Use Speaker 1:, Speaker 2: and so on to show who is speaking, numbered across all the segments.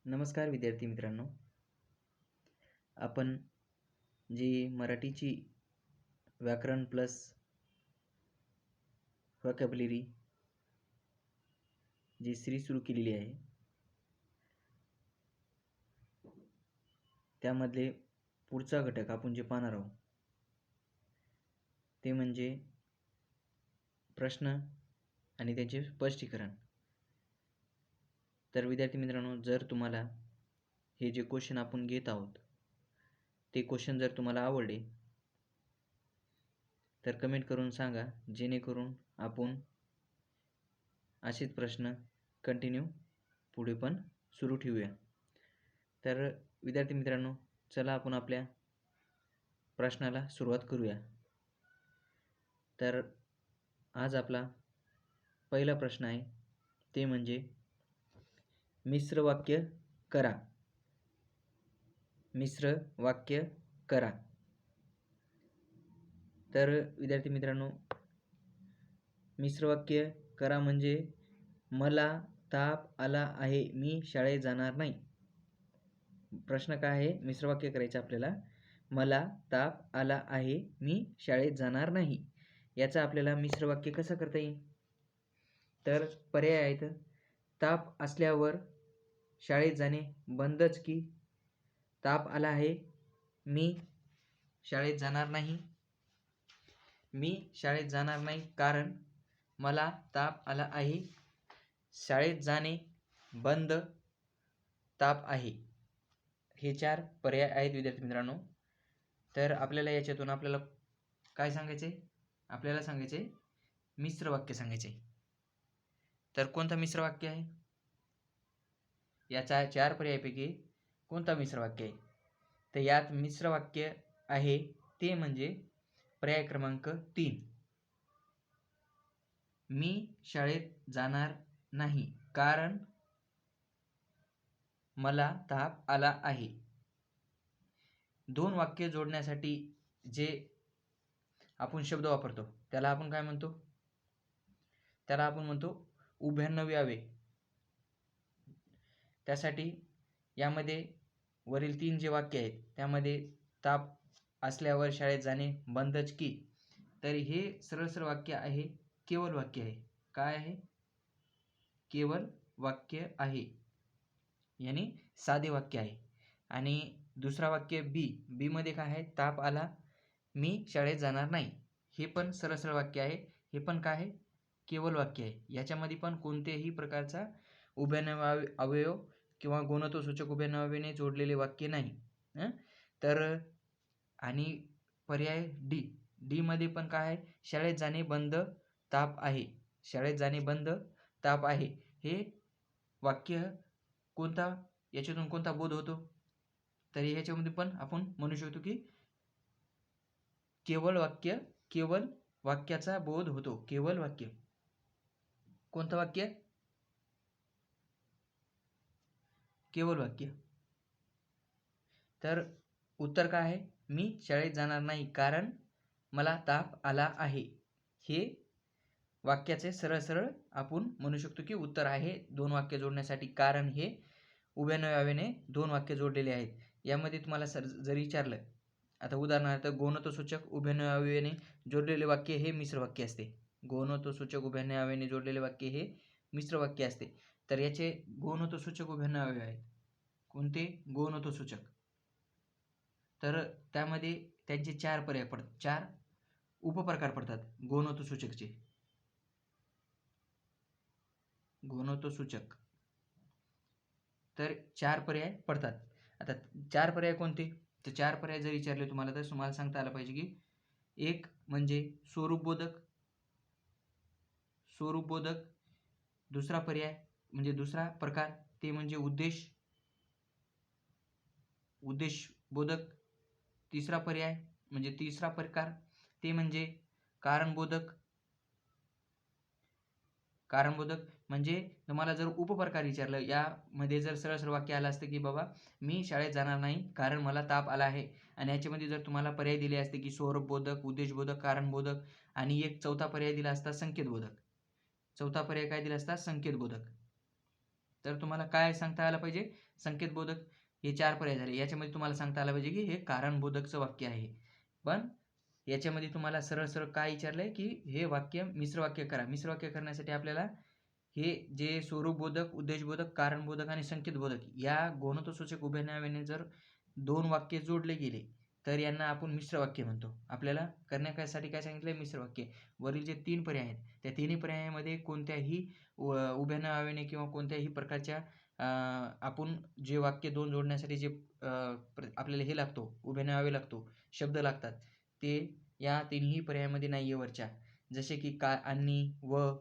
Speaker 1: नमस्कार विद्यार्थी मित्रांनो, आपण जी मराठीची व्याकरण प्लस व्होकॅब्युलरी जी सिरीज सुरू केलेली आहे, त्यामधले पुढचा घटक आपण जे पाहणार आहोत ते म्हणजे प्रश्न आणि त्याचे स्पष्टीकरण. तर विद्यार्थी मित्रांनो, जर तुम्हाला हे जे क्वेश्चन आपण घेत आहोत ते क्वेश्चन जर तुम्हाला आवडले तर कमेंट करून सांगा, जेणेकरून आपण असेच प्रश्न कंटिन्यू पुढे पण सुरू ठेवूया. तर विद्यार्थी मित्रांनो, चला आपण आपल्या प्रश्नाला सुरुवात करूया. तर आज आपला पहिला प्रश्न आहे ते म्हणजे मिश्र वाक्य करा. मिश्र वाक्य करा. तर विद्यार्थी मित्रांनो, मिश्र वाक्य करा म्हणजे मला ताप आला आहे, मी शाळेत जाणार नाही. प्रश्न काय आहे? मिश्र वाक्य करायचं आपल्याला. मला ताप आला आहे, मी शाळेत जाणार नाही. याचा आपल्याला मिश्र वाक्य कसं करता येईल? तर पर्याय आहेत. ताप असल्यावर शाळेत जाणे बंदच की. ताप आला आहे, मी शाळेत जाणार नाही. मी शाळेत जाणार नाही कारण मला ताप आला आहे. शाळेत जाणे बंद, ताप आहे. हे 4 पर्याय आहेत विद्यार्थी मित्रांनो. तर आपल्याला याच्यातून आपल्याला काय सांगायचे? आपल्याला सांगायचे मिश्र वाक्य सांगायचे. तर कोणतं मिश्र वाक्य आहे? याच्या 4 पर्यायापैकी कोणता मिश्र वाक्य आहे? तर यात मिश्र वाक्य आहे ते म्हणजे पर्याय क्रमांक 3. मी शाळेत जाणार नाही कारण मला ताप आला आहे. 2 वाक्य जोडण्यासाठी जे आपण शब्द वापरतो त्याला आपण काय म्हणतो? त्याला आपण म्हणतो उभयान्वयावे. त्यासाठी यामध्ये वरील 3 जे वाक्य आहेत त्यामध्ये ताप असल्यावर शाळेत जाणे बंदच की. तर हे सरळ वाक्य आहे, केवळ वाक्य आहे. काय आहे? केवळ वाक्य आहे, यानी साधे वाक्य आहे. आणि दुसरा वाक्य बी मध्ये काय आहे? ताप आला, मी शाळेत जाणार नाही. हे पण सरळ वाक्य आहे. हे पण काय आहे? केवळ वाक्य आहे. याच्यामध्ये पण कोणत्याही प्रकारचा उभयान्वय अवयव किंवा गुणत्वसूचक उभयान्वयाने जोडलेले वाक्य नाही. तर आणि पर्याय डी मध्ये पण काय आहे? शाळेत जाणे बंद, ताप आहे. शाळेत जाणे बंद, ताप आहे. हे वाक्य कोणता, याच्यातून कोणता बोध होतो? तर ह्याच्यामध्ये पण आपण म्हणू शकतो की केवळ वाक्य, केवळ वाक्याचा बोध होतो. केवळ वाक्य. कोणतं वाक्य? केवळ वाक्य. तर उत्तर काय आहे? मी शाळेत जाणार नाही कारण मला ताप आला आहे. हे वाक्याचे सरळ आपण म्हणू शकतो की उत्तर आहे. 2 वाक्य जोडण्यासाठी कारण हे उभयान्वयाने 2 वाक्य जोडलेले आहेत. यामध्ये तुम्हाला जर विचारलं, आता उदाहरणार्थ गुणत्वसूचक उभयान्वयाने जोडलेले वाक्य हे मिश्र वाक्य असते. गुणत्वसूचक उभयान्वयाने जोडलेले वाक्य हे मिश्र वाक्य असते. तर याचे गुणत्वसूचक उभयान्वय आहेत. कोणते? गुणत्वसूचक. तर त्यामध्ये त्यांचे 4 पर्याय पडतात, 4 उपप्रकार पडतात गुणत्वसूचकचे. गुणत्वसूचक तर 4 पर्याय पडतात. आता 4 पर्याय कोणते? तर 4 पर्याय जर विचारले तुम्हाला तर तुम्हाला सांगता आलं पाहिजे की एक म्हणजे स्वरूपबोधक. स्वरूपबोधक. दुसरा पर्याय म्हणजे दुसरा प्रकार ते म्हणजे उद्देशबोधक. तिसरा पर्याय म्हणजे तिसरा प्रकार ते म्हणजे कारणबोधक. कारणबोधक म्हणजे तुम्हाला जर उपप्रकार विचारलं, यामध्ये जर सरळ वाक्य आलं असतं की बाबा मी शाळेत जाणार नाही कारण मला ताप आला आहे, आणि याच्यामध्ये जर तुम्हाला पर्याय दिले असते की स्वरूपबोधक, उद्देशबोधक, कारणबोधक, आणि एक चौथा पर्याय दिला असता संकेतबोधक. चौथा पर्याय काय दिला असता? संकेतबोधक. तर तुम्हाला काय सांगता आलं पाहिजे? संकेतबोधक हे 4 पर्याय झाले. याच्यामध्ये तुम्हाला सांगता आलं पाहिजे की हे कारणबोधकचं वाक्य आहे. पण याच्यामध्ये तुम्हाला सरळ-सरळ काय विचारलंय की हे वाक्य मिश्र वाक्य करा. मिश्र वाक्य करण्यासाठी आपल्याला हे जे स्वरूपबोधक, उद्देशबोधक, कारणबोधक आणि संकेतबोधक या गुणोत्तरसूचक उभ्या नावाने जर 2 वाक्य जोडले गेले तर यांना आपण मिश्र वाक्य म्हणतो. आपल्याला करण्यासाठी काय सांगितलंय? मिश्र वाक्य. वरील जे 3 पर्याय आहेत त्या तिन्ही पर्यायामध्ये कोणत्याही उभ्या नावाने किंवा कोणत्याही प्रकारच्या आपण जे वाक्य 2 जोडण्यासाठी जे आपल्याला हे लागतो, उभ्या नावे लागतो, शब्द लागतात ते या तिन्ही पर्यायामध्ये नाही आहे वरच्या. जसे की का, आणि, व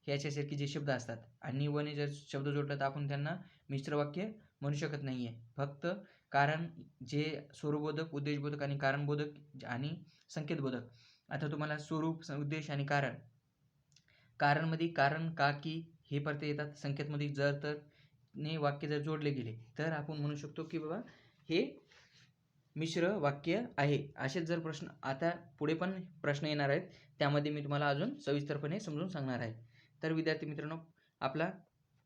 Speaker 1: ह्याच्यासारखे जे शब्द असतात आणि वने जर शब्द जोडला तर आपण त्यांना मिश्र वाक्य म्हणू शकत नाही आहे. फक्त कारण जे स्वरूपबोधक, उद्देशबोधक आणि कारणबोधक आणि संकेतबोधक. आता तुम्हाला स्वरूप, उद्देश आणि कारण. कारणमध्ये कारण, का, की हे प्रत्यय येतात. संकेतमध्ये जर, तर ने वाक्य जर जोडले गेले तर आपण म्हणू शकतो की बाबा हे मिश्र वाक्य आहे. असेच जर प्रश्न आता पुढे पण प्रश्न येणार आहेत त्यामध्ये मी तुम्हाला अजून सविस्तरपणे समजून सांगणार आहे. तर विद्यार्थी मित्रांनो, आपला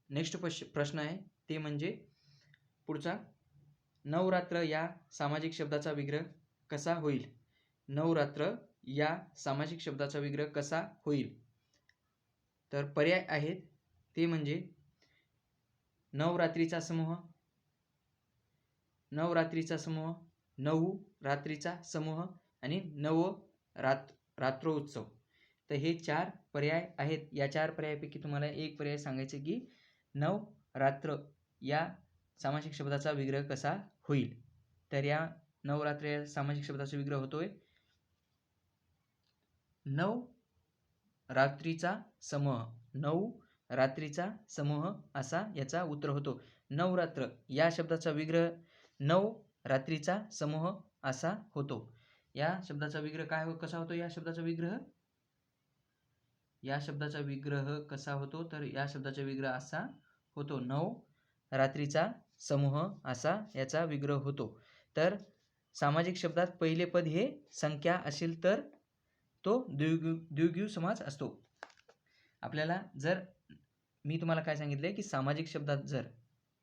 Speaker 1: नेक्स्ट प्रश्न आहे ते म्हणजे पुढचा, नवरात्र या सामाजिक शब्दाचा विग्रह कसा होईल? नवरात्र या सामाजिक शब्दाचा विग्रह कसा होईल? तर पर्याय आहेत ते म्हणजे नवरात्रीचा समूह, नवरात्रीचा समूह, नऊ रात्रीचा समूह आणि रात्रोत्सव. तर हे 4 पर्याय आहेत. या 4 पर्यायापैकी तुम्हाला एक पर्याय सांगायचे की नवरात्र या सामासिक शब्दाचा विग्रह कसा होईल? तर या नवरात्र या सामासिक शब्दाचा विग्रह होतोय नऊ रात्रीचा समूह. नऊ रात्रीचा समूह असा याचा उत्तर होतो. नवरात्र या शब्दाचा विग्रह नऊ रात्रीचा समूह असा होतो. या शब्दाचा विग्रह काय कसा होतो? या शब्दाचा विग्रह कसा होतो? तर या शब्दाचा विग्रह असा होतो, नऊ रात्रीचा समूह असा याचा विग्रह होतो. तर सामाजिक शब्दात पहिले पद हे संख्या असेल तर तो द्विगु समास असतो. आपल्याला जर मी तुम्हाला काय सांगितले की सामाजिक शब्दात जर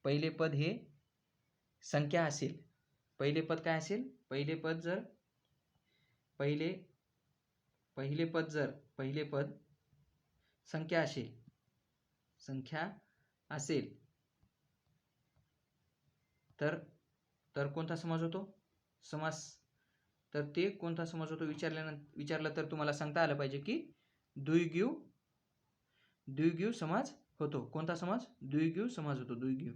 Speaker 1: पहिले पद हे संख्या असेल, पहिले पद काय असेल? पहिले पद संख्या असेल तर कोणता समास होतो? तर ते कोणता समास होतो विचारलं तर तुम्हाला सांगता आलं पाहिजे की द्विगु समास होतो. कोणता समास? द्विगु समास होतो. द्विगु,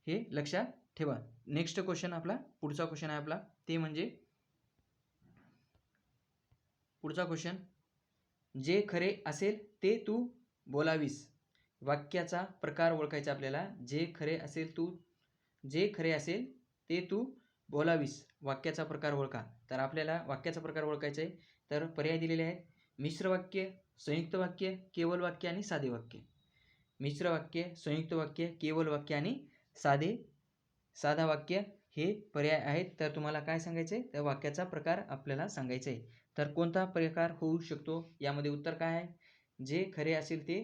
Speaker 1: हे लक्षात ठेवा. नेक्स्ट क्वेश्चन आपला पुढचा क्वेश्चन आहे आपला ते म्हणजे पुढचा क्वेश्चन, जे खरे असेल ते तू बोलावीस. वाक्याचा प्रकार ओळखायचा आपल्याला. जे खरे असेल ते तू बोलावीस. वाक्याचा प्रकार ओळखा. तर आपल्याला वाक्याचा प्रकार ओळखायचा आहे. तर पर्याय दिलेले आहेत: मिश्र वाक्य, संयुक्त वाक्य, केवळ वाक्य आणि साधे वाक्य. मिश्र वाक्य, संयुक्त वाक्य, केवळ वाक्य आणि साधा वाक्य हे पर्याय आहेत. तर तुम्हाला काय सांगायचं आहे? तर वाक्याचा प्रकार आपल्याला सांगायचा आहे. तर कोणता प्रकार होऊ शकतो? यामध्ये उत्तर काय आहे? जे खरे असेल ते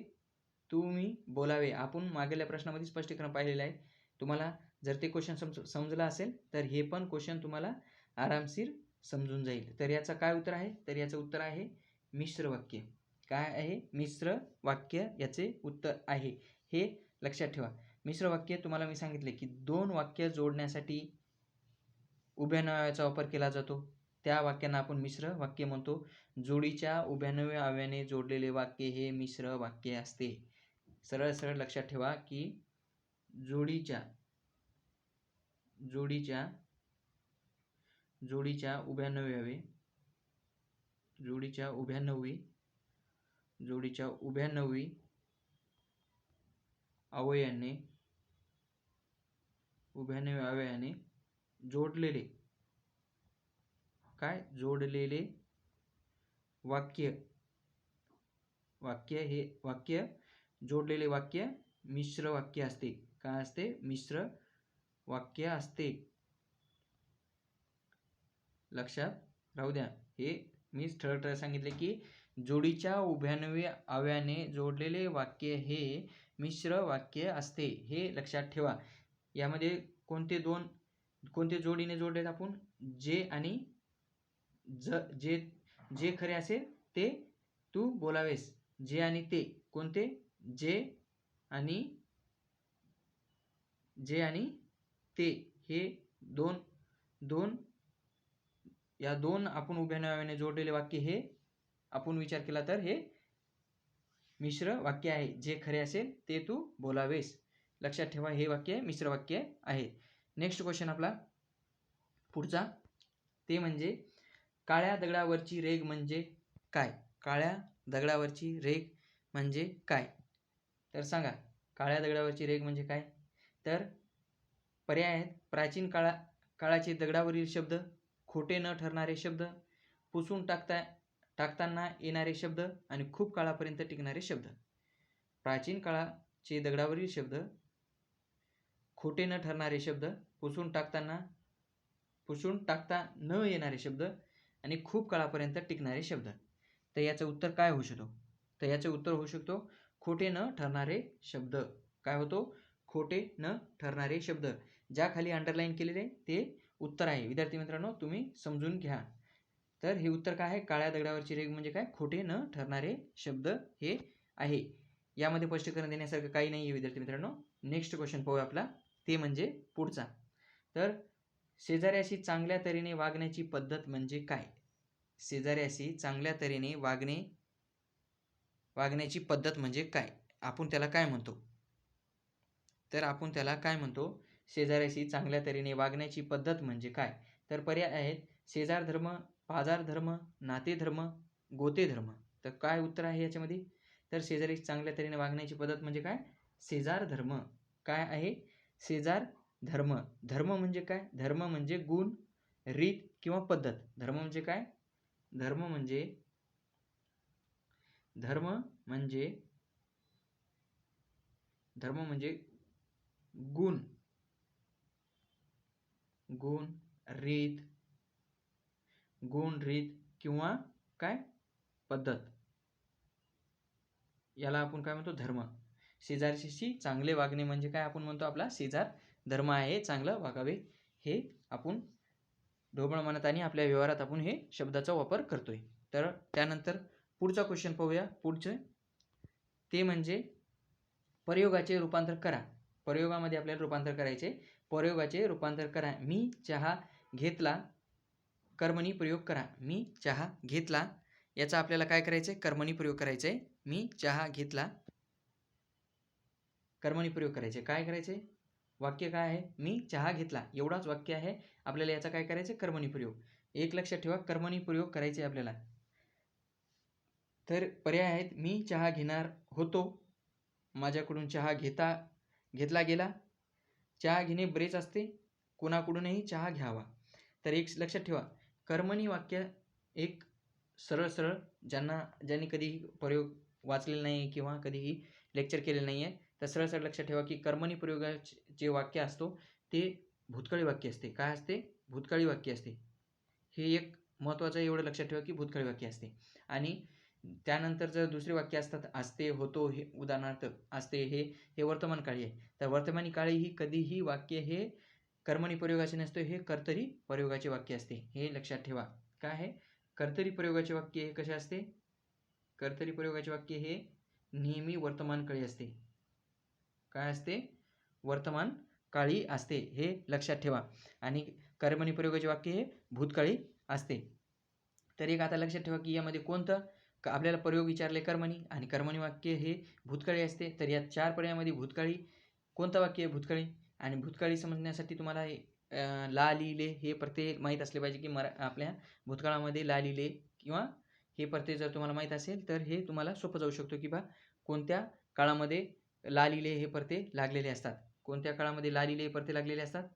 Speaker 1: तुम्ही बोलावे. आपण मागील प्रश्नामध्ये स्पष्टीकरण पाहिलेलं आहे. तुम्हाला जर ते क्वेश्चन समजलं असेल तर हे पण क्वेश्चन तुम्हाला आरामशीर समजून जाईल. तर याचं काय उत्तर आहे? तर याचं उत्तर आहे मिश्र वाक्य. काय आहे? मिश्र वाक्य याचे उत्तर आहे. हे लक्षात ठेवा. मिश्र वाक्य तुम्हाला मी सांगितले की 2 वाक्य जोडण्यासाठी उभ्या नावाचा वापर केला जातो. त्या वाक्यांना आपण मिश्र वाक्य म्हणतो. जोडीच्या उभ्यान्वयी अव्ययाने जोडलेले वाक्य हे मिश्र वाक्य असते. सरळ सरळ लक्षात ठेवा की जोडीच्या उभ्यान्वयी अवयवाने जोडलेले जोडलेले वाक्य मिश्र वाक्य असते. काय असते? मिश्र वाक्य असते. लक्षात राहू द्या. हे मी ठळक सांगितले की जोडीच्या उभ्यान्वयी अव्याने जोडलेले वाक्य हे मिश्र वाक्य असते, हे लक्षात ठेवा. यामध्ये कोणते जोडीने जोडलेत आपण? जे आणि जे खरे असेल ते तू बोलावेस. जे आणि ते कोणते? जे आणि ते हे दोन आपण उभ्यान्वयाने जोडलेले वाक्य हे आपण विचार केला तर हे मिश्र वाक्य आहे. जे खरे असेल ते तू बोलावेस. लक्षात ठेवा, हे वाक्य मिश्र वाक्य आहे. नेक्स्ट क्वेश्चन आपला पुढचा, ते म्हणजे काळ्या दगडावरची रेघ म्हणजे काय? काळ्या दगडावरची रेघ म्हणजे काय? तर सांगा, काळ्या दगडावरची रेघ म्हणजे काय? तर पर्याय आहेत: प्राचीन काळाचे दगडावरील शब्द, खोटे न ठरणारे शब्द, पुसून टाकताना येणारे शब्द आणि खूप काळापर्यंत टिकणारे शब्द. प्राचीन काळाचे दगडावरील शब्द, खोटे न ठरणारे शब्द, पुसून टाकता न येणारे शब्द आणि खूप काळापर्यंत टिकणारे शब्द. तर याचं उत्तर काय होऊ शकतो? तर याचं उत्तर होऊ शकतो खोटे न ठरणारे शब्द. काय होतो? खोटे न ठरणारे शब्द. ज्या खाली अंडरलाईन केलेले ते उत्तर आहे. विद्यार्थी मित्रांनो, तुम्ही समजून घ्या. तर हे उत्तर काय आहे? काळ्या दगडावरची रेघ म्हणजे काय? खोटे न ठरणारे शब्द हे आहे. यामध्ये स्पष्टीकरण देण्यासारखं काही नाही आहे विद्यार्थी मित्रांनो. नेक्स्ट क्वेश्चन पाहूया आपला, ते म्हणजे पुढचा. तर शेजाऱ्याशी चांगल्या तऱ्हेने वागण्याची पद्धत म्हणजे काय? शेजाऱ्याशी चांगल्या तऱ्हेने वागण्याची पद्धत म्हणजे काय? आपण त्याला काय म्हणतो? तर आपण त्याला काय म्हणतो? शेजाऱ्याशी चांगल्या तऱ्हेने वागण्याची पद्धत म्हणजे काय? तर पर्याय आहेत: शेजार धर्म, पाजार धर्म, नाते धर्म, गोते धर्म. तर काय उत्तर आहे याच्यामध्ये? तर शेजाऱ्याशी चांगल्या तऱ्हेने वागण्याची पद्धत म्हणजे काय? शेजार धर्म. काय आहे? शेजार धर्म. धर्म म्हणजे काय? धर्म म्हणजे गुण, रीत किंवा पद्धत. धर्म म्हणजे काय? धर्म म्हणजे गुण, रीत किंवा काय? पद्धत. याला आपण काय म्हणतो? धर्म. शेजाऱ्याशी चांगले वागणे म्हणजे काय? आपण म्हणतो आपला शेजार धर्म आहे, चांगलं वागावे. हे आपण ढोबळ म्हणत आणि आपल्या व्यवहारात आपण हे शब्दाचा वापर करतोय. तर त्यानंतर पुढचा क्वेश्चन पाहूया. पुढचे ते म्हणजे प्रयोगाचे रूपांतर करा. प्रयोगामध्ये आपल्याला रूपांतर करायचे. प्रयोगाचे रूपांतर करा. मी चहा घेतला, कर्मणी प्रयोग करा. मी चहा घेतला, याचा आपल्याला काय करायचं? कर्मणी प्रयोग करायचे. मी चहा घेतला, कर्मणी प्रयोग करायचे. काय करायचे? वाक्य काय आहे? मी चहा घेतला, एवढाच वाक्य आहे. आपल्याला याचा काय करायचं? कर्मणी प्रयोग. एक लक्षात ठेवा, कर्मणी प्रयोग करायचे आपल्याला. तर पर्याय आहेत: मी चहा घेणार होतो, माझ्याकडून चहा घेतला गेला, चहा घेणे बरेच असते, कोणाकडूनही चहा घ्यावा. तर एक लक्षात ठेवा, कर्मणी वाक्य एक सरळ ज्यांनी कधीही प्रयोग वाचलेला नाही किंवा कधीही लेक्चर केलेलं नाही आहे, तर सरळ लक्षात ठेवा की कर्मणी प्रयोगाचे जे वाक्य असतो ते भूतकाळी वाक्य असते. काय असते? भूतकाळी वाक्य असते. हे एक महत्त्वाचं एवढं लक्षात ठेवा की भूतकाळी वाक्य असते. आणि त्यानंतर जर दुसरे वाक्य असतात, असते, होतो, हे उदाहरणार्थ असते हे वर्तमान काळी आहे. तर वर्तमानी काळी ही कधीही वाक्य हे कर्मणी प्रयोगाचे नसते, हे कर्तरी प्रयोगाचे वाक्य असते. हे लक्षात ठेवा. काय आहे? कर्तरी प्रयोगाचे वाक्य हे कसे असते? कर्तरी प्रयोगाचे वाक्य हे नेहमी वर्तमान काळी असते. काय असते? वर्तमान काळी असते. हे लक्षात ठेवा. आणि कर्मणी प्रयोगाचे वाक्य हे भूतकाळी असते. तर एक आता लक्षात ठेवा की यामध्ये कोणतं आपल्याला प्रयोग विचारले कर्मणी, आणि कर्मणी वाक्य हे भूतकाळी असते. तर या 4 पर्यायामध्ये भूतकाळी कोणतं वाक्य आहे? भूतकाळी. आणि भूतकाळी समजण्यासाठी तुम्हाला ला, लिहिले हे प्रत्यय माहीत असले पाहिजे की आपल्या भूतकाळामध्ये ला, लिहिले किंवा हे प्रत्यय जर तुम्हाला माहीत असेल तर हे तुम्हाला सोपं जाऊ शकतो की कोणत्या काळामध्ये ला, लिहिले हे प्रत्यय लागलेले असतात. कोणत्या काळामध्ये ला, लिहिले हे प्रत्यय लागलेले असतात?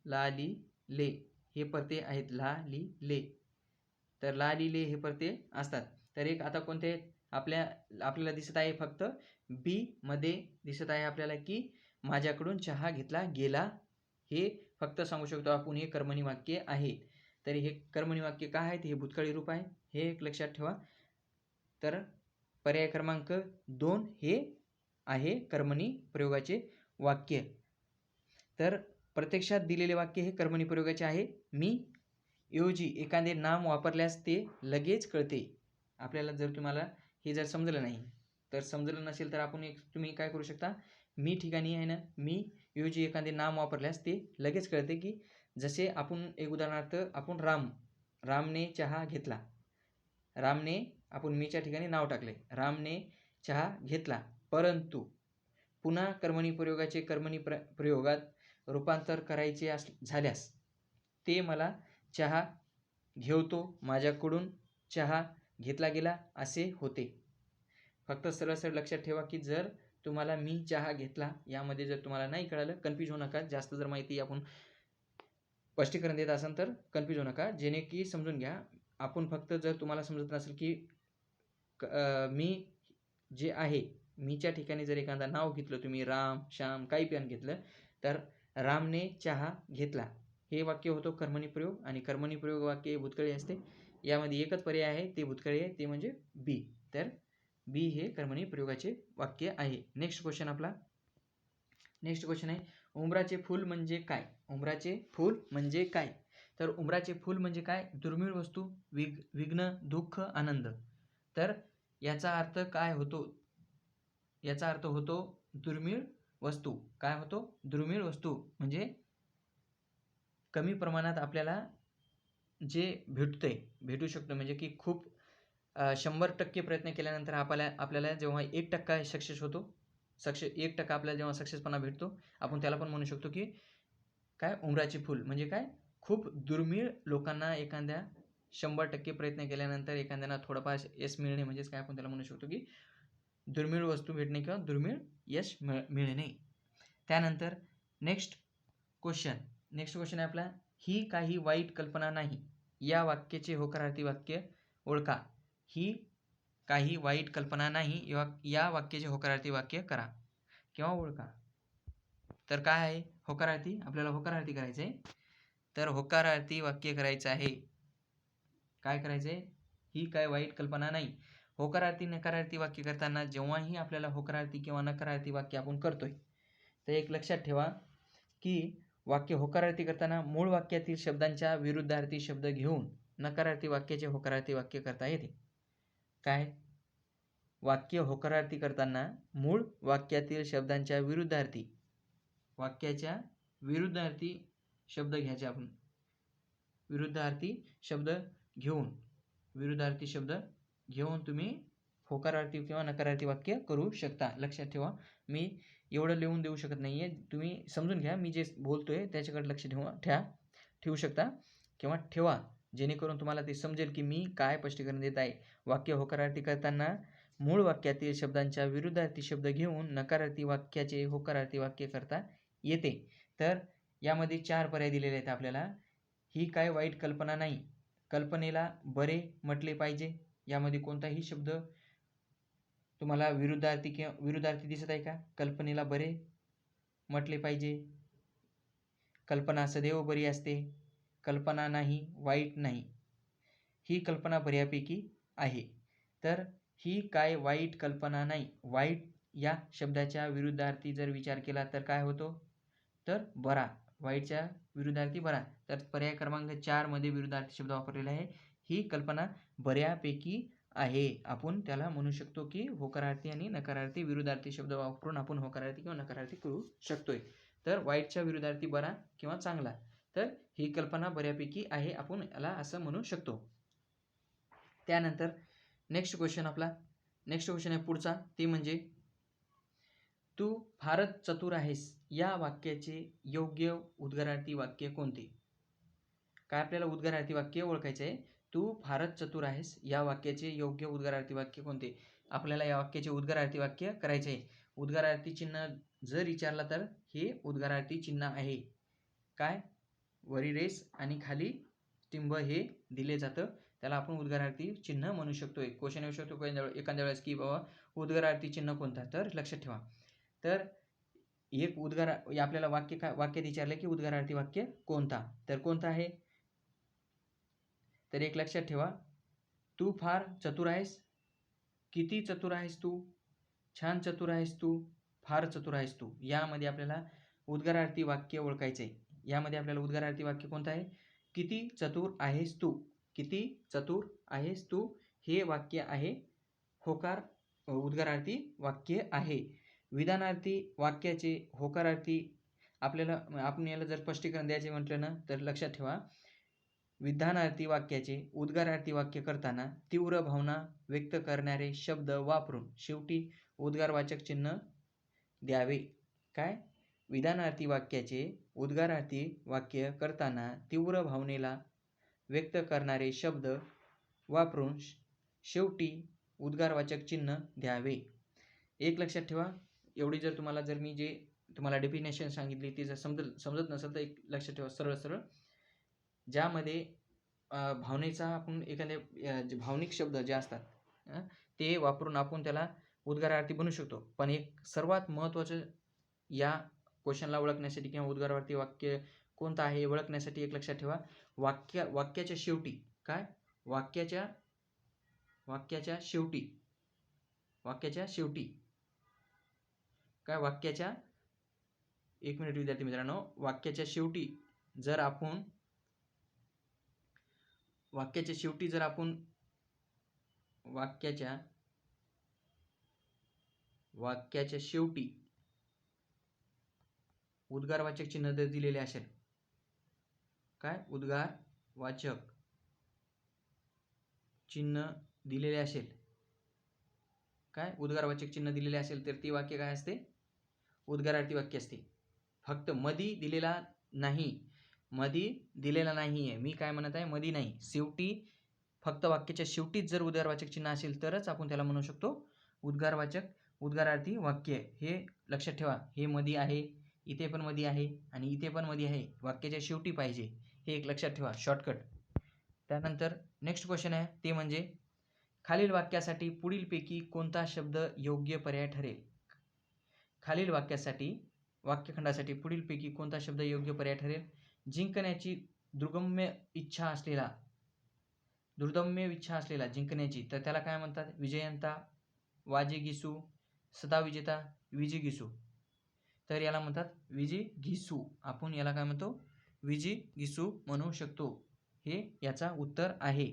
Speaker 1: ला, लि, ले हे प्रत्यय आहेत. ला, लि, ले. तर ला, लि, ले हे प्रत्यय असतात. तर एक आता कोणते आपल्याला दिसत आहे? फक्त बी मध्ये दिसत आहे आपल्याला की माझ्याकडून चहा घेतला गेला. हे फक्त सांगू शकतो आपण हे कर्मणी वाक्य आहे. तर हे कर्मणी वाक्य काय आहे? हे भूतकाळी रूप आहे. हे एक लक्षात ठेवा. तर पर्याय क्रमांक 2 हे आहे कर्मणी प्रयोगाचे वाक्य. तर प्रत्यक्षात दिलेले वाक्य हे कर्मणी प्रयोगाचे आहे. मी ऐवजी एखादे नाम वापरल्यास ते लगेच कळते. आपल्याला जर तुम्हाला हे जर समजलं नाही, तर समजलं नसेल तर तुम्ही काय करू शकता, मी ठिकाणी आहे ना, मी ऐवजी एखादे नाम वापरल्यास ते लगेच कळते. की जसे आपण एक उदाहरणार्थ आपण रामने चहा घेतला. रामने आपण मीच्या ठिकाणी नाव टाकले. रामने चहा घेतला. परंतु पुन्हा कर्मणी प्रयोगाचे कर्मणी प्रयोगात रूपांतर करायचे झाल्यास ते मला चहा घेवतो, माझ्याकडून चहा घेतला गेला असे होते. फक्त सरळ सरळ लक्षात ठेवा की जर तुम्हाला मी चहा घेतला यामध्ये जर तुम्हाला नाही कळालं, कन्फ्यूज होऊ नका. जास्त जर माहिती आपण स्पष्टीकरण देत असाल तर कन्फ्यूज होऊ नका, जेणे की समजून घ्या. आपण फक्त जर तुम्हाला समजत नसेल की मी जे आहे, मीच्या ठिकाणी जर एखादा नाव घेतलं तुम्ही, राम, श्याम, काही पण घेतलं, तर रामने चहा घेतला हे वाक्य होतं कर्मणी प्रयोग. आणि कर्मणी प्रयोग वाक्य भूतकाळी असते. यामध्ये एकच पर्याय आहे, ते भूतकाळी आहे, ते म्हणजे बी. तर बी हे कर्मणी प्रयोगाचे वाक्य आहे. नेक्स्ट क्वेश्चन आहे, उंबराचे फूल म्हणजे काय? उंबराचे फूल म्हणजे काय? तर उंबराचे फूल म्हणजे काय? दुर्मिळ वस्तू, विघ्न, दुःख, आनंद. तर याचा अर्थ काय होतो? याचा अर्थ होतो दुर्मिळ वस्तू. काय होतो? दुर्मिळ वस्तू म्हणजे कमी प्रमाणात आपल्याला जे भेटू शकतो, म्हणजे की खूप 100% प्रयत्न केल्यानंतर आपल्याला जेव्हा 1% सक्सेस होतो, 1% आपल्याला जेव्हा सक्सेसपणा भेटतो, आपण त्याला पण म्हणू शकतो की काय? उंबराचे फूल. म्हणजे काय? खूप दुर्मिळ लोकांना एखाद्या 100% प्रयत्न केल्यानंतर एखाद्याला थोडंफार यश मिळणे म्हणजेच काय? आपण त्याला म्हणू शकतो की दुर्मिळ वस्तू भेटणे किंवा दुर्मिळ यश मिळणे. त्यानंतर नेक्स्ट क्वेश्चन आहे आपला, ही काही वाईट कल्पना नाही. या वाक्याचे होकारार्थी वाक्य ओळखा. ही काही वाईट कल्पना नाही या वाक्याचे होकारार्थी वाक्य करा किंवा ओळखा. तर काय आहे होकारार्थी? आपल्याला होकारार्थी करायचं आहे. तर होकारार्थी वाक्य करायचं आहे. काय करायचं आहे? ही काय वाईट कल्पना नाही. होकारार्थी नकारार्थी वाक्य करताना जेव्हाही आपल्याला होकारार्थी किंवा नकारार्थी वाक्य आपण करतोय, तर एक लक्षात ठेवा की वाक्य होकारार्थी करताना मूळ वाक्यातील शब्दांच्या विरुद्धार्थी शब्द घेऊन नकारार्थी वाक्याचे होकारार्थी वाक्य करता येते. काय? वाक्य होकारार्थी करताना मूळ वाक्यातील शब्दांच्या विरुद्धार्थी शब्द घ्यायचे आपण. विरुद्धार्थी शब्द घेऊन तुम्ही होकारार्थी किंवा नकारार्थी वाक्य करू शकता. लक्षात ठेवा, मी एवढं लिहून देऊ शकत नाहीये, तुम्ही समजून घ्या. मी जे बोलतोय त्याच्याकडे लक्ष ठेवू शकता किंवा ठेवा, जेणेकरून तुम्हाला ते समजेल की मी काय स्पष्टीकरण देत आहे. वाक्य होकारार्थी करताना मूळ वाक्यातील शब्दांच्या विरुद्धार्थी शब्द घेऊन नकारार्थी वाक्याचे होकारार्थी वाक्य करता येते. तर यामध्ये 4 पर्याय दिलेले आहेत आपल्याला. ही काय वाईट कल्पना नाही. कल्पनेला बरे म्हटले पाहिजे. यामध्ये कोणताही शब्द तुम्हाला विरुद्धार्थी दिसत आहे का? कल्पनेला बरे म्हटले पाहिजे. कल्पना सदैव बरी असते. कल्पना नाही, वाईट नाही. ही कल्पना बऱ्यापैकी आहे. तर ही काय वाईट कल्पना नाही. वाईट या शब्दाच्या विरुद्धार्थी जर विचार केला तर काय होतो? तर बरा. वाईटच्या विरुद्धार्थी बरा. तर पर्याय क्रमांक 4 मध्ये विरुद्धार्थी शब्द वापरलेला आहे. ही कल्पना बऱ्यापैकी आहे. आपण त्याला म्हणू शकतो की होकारार्थी आणि नकारार्थी विरुद्धार्थी शब्द वापरून आपण होकारार्थी किंवा नकारार्थी करू शकतोय. तर वाईटच्या विरुद्धार्थी बरा किंवा चांगला. तर ही कल्पना बऱ्यापैकी आहे, आपण याला असं म्हणू शकतो. त्यानंतर नेक्स्ट क्वेश्चन आहे पुढचा, ते म्हणजे तू फारच चतुर आहेस या वाक्याचे योग्य उद्गारार्थी वाक्य कोणते? काय? आपल्याला उद्गारार्थी वाक्य ओळखायचे आहे. तू फारच चतुर आहेस या वाक्याचे योग्य उद्गारार्थी वाक्य कोणते? आपल्याला या वाक्याचे उद्गारार्थी वाक्य करायचे आहे. उद्गारार्थी चिन्ह जर विचारला तर हे उद्गारार्थी चिन्ह आहे. काय? वरी रेस आणि खाली टिंब हे दिले जातं, त्याला आपण उद्गारार्थी चिन्ह म्हणू शकतो. क्वेश्चन येऊ शकतो एखाद्या वेळेस की बाबा उद्गारार्थी चिन्ह कोणता? तर लक्षात ठेवा. तर एक आपल्याला वाक्यात विचारले की उद्गारार्थी वाक्य कोणता? तर कोणता आहे? तर एक लक्षात ठेवा, तू फार चतुर आहेस, किती चतुर आहेस तू, छान चतुर आहेस तू, फार चतुर आहेस तू. यामध्ये आपल्याला उद्गारार्थी वाक्य ओळखायचे आहे. यामध्ये आपल्याला उद्गारार्थी वाक्य कोणतं आहे? किती चतुर आहेस तू, किती चतुर आहेस तू हे वाक्य आहे. होकार उद्गारार्थी वाक्य आहे. विधानार्थी वाक्याचे होकारार्थी आपण याला जर स्पष्टीकरण द्यायचे म्हटलं ना तर लक्षात ठेवा, विधानार्थी वाक्याचे उद्गारार्थी वाक्य करताना तीव्र भावना व्यक्त करणारे शब्द वापरून शेवटी उद्गारवाचक चिन्ह द्यावे. काय? विधानार्थी वाक्याचे उद्गारार्थी वाक्य करताना तीव्र भावनेला व्यक्त करणारे शब्द वापरून शेवटी उद्गारवाचक चिन्ह द्यावे. एक लक्षात ठेवा, एवढी जर मी जे तुम्हाला डेफिनेशन सांगितली ती जर समजत नसेल तर एक लक्षात ठेवा, सरळ सरळ ज्यामध्ये भावनेचा आपण एखाद्या जे भावनिक शब्द जे असतात ते वापरून आपण त्याला उद्गारार्थी बनवू शकतो. पण एक सर्वात महत्त्वाचं या क्वेश्चनला ओळखण्यासाठी किंवा उद्गारार्थी वाक्य कोणतं आहे हे ओळखण्यासाठी एक लक्षात ठेवा, वाक्याच्या शेवटी काय? वाक्याच्या शेवटी काय? एक मिनिट विद्यार्थी मित्रांनो, वाक्याच्या शेवटी जर आपण उद्गारवाचक चिन्ह जर दिलेले असेल, काय? उद्गारवाचक चिन्ह दिलेले असेल, काय? उद्गारवाचक चिन्ह दिलेले असेल तर ती वाक्य काय असते? उद्गारार्थी वाक्य असते. फक्त मधी दिलेला नाहीये. मी काय म्हणत आहे? मधी नाही, शेवटी, फक्त वाक्याच्या शेवटीच जर उद्गारवाचक चिन्ह असेल तरच आपण त्याला म्हणू शकतो उद्गारार्थी वाक्य. हे लक्षात ठेवा, हे मधी आहे, इथे पण मधी आहे आणि इथे पण मधी आहे, वाक्याच्या शेवटी पाहिजे, हे एक लक्षात ठेवा, शॉर्टकट. त्यानंतर नेक्स्ट क्वेश्चन आहे ते म्हणजे खालील वाक्यासाठी पुढीलपैकी कोणता शब्द योग्य पर्याय ठरेल? खालील वाक्यखंडासाठी पुढीलपैकी कोणता शब्द योग्य पर्याय ठरेल? जिंकण्याची दुर्दम्य इच्छा असलेला जिंकण्याची, तर त्याला काय म्हणतात? विजयंता, वाजेगिसू, सदाविजेता, विजिगिसू. तर याला म्हणतात विजिगिसू. आपण याला काय म्हणतो? विजिगिसू म्हणू शकतो. हे याचा उत्तर आहे.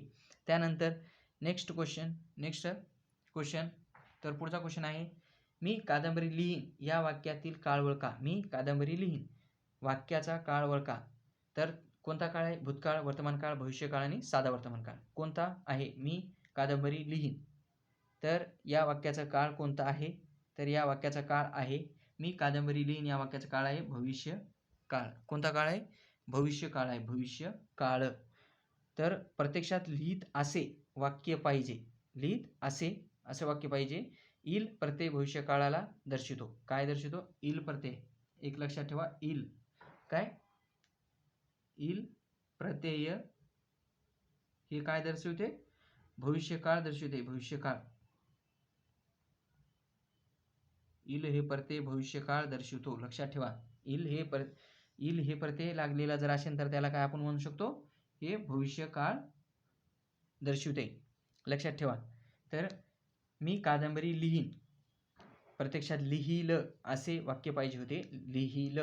Speaker 1: त्यानंतर नेक्स्ट क्वेश्चन, तर पुढचा क्वेश्चन आहे, मी कादंबरी लिहीन या वाक्यातील काळ ओळखा. मी कादंबरी लिहीन, वाक्याचा काळ ओळखा. तर कोणता काळ आहे? भूतकाळ, वर्तमान काळ, भविष्यकाळ आणि साधा वर्तमान काळ. कोणता आहे? मी कादंबरी लिहीन. तर या वाक्याचा काळ कोणता आहे? तर या वाक्याचा काळ आहे, मी कादंबरी लिहीन या वाक्याचा काळ आहे भविष्यकाळ. कोणता काळ आहे? भविष्यकाळ आहे, भविष्यकाळ. तर प्रत्यक्षात लिहित असे वाक्य पाहिजे, असं वाक्य पाहिजे. इल प्रत्यय भविष्यकाळाला दर्शवितो. काय दर्शवितो? इल प्रत्यय. एक लक्षात ठेवा, इल प्रत्यय हे काय दर्शवते? भविष्यकाळ दर्शवते, भविष्यकाळ. इल हे प्रत्यय भविष्यकाळ दर्शवतो, लक्षात ठेवा. इल हे प्रत्यय लागलेला जर असेल तर त्याला काय आपण म्हणू शकतो? हे भविष्यकाळ दर्शवते, लक्षात ठेवा. तर मी कादंबरी लिहीन, प्रत्यक्षात लिहिल असे वाक्य पाहिजे होते, लिहिल.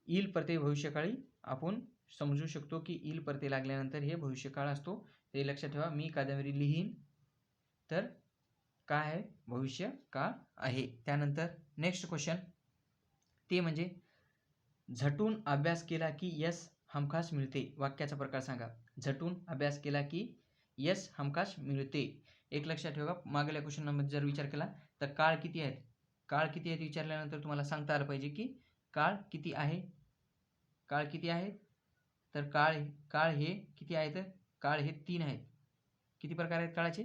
Speaker 1: इल प्रत्यय भविष्यकाळी आपण समजू शकतो की इल प्रत्यय लागल्यानंतर हे भविष्यकाळ असतो, ते लक्षात ठेवा. मी कादंबरी लिहीन तर काय आहे? भविष्यकाळ आहे. त्यानंतर नेक्स्ट क्वेश्चन ते म्हणजे झटून अभ्यास केला की यश हमखास मिळते. वाक्याचा प्रकार सांगा. झटून अभ्यास केला की यश हमखास मिळते. एक लक्षात ठेवा, मागल्या क्वेश्चनमध्ये जर विचार केला तर काळ किती आहेत विचारल्यानंतर तुम्हाला सांगता आलं पाहिजे की काळ किती आहे. तर काळ हे किती आहेत? काळ हे 3 आहेत. किती प्रकार आहेत काळाचे?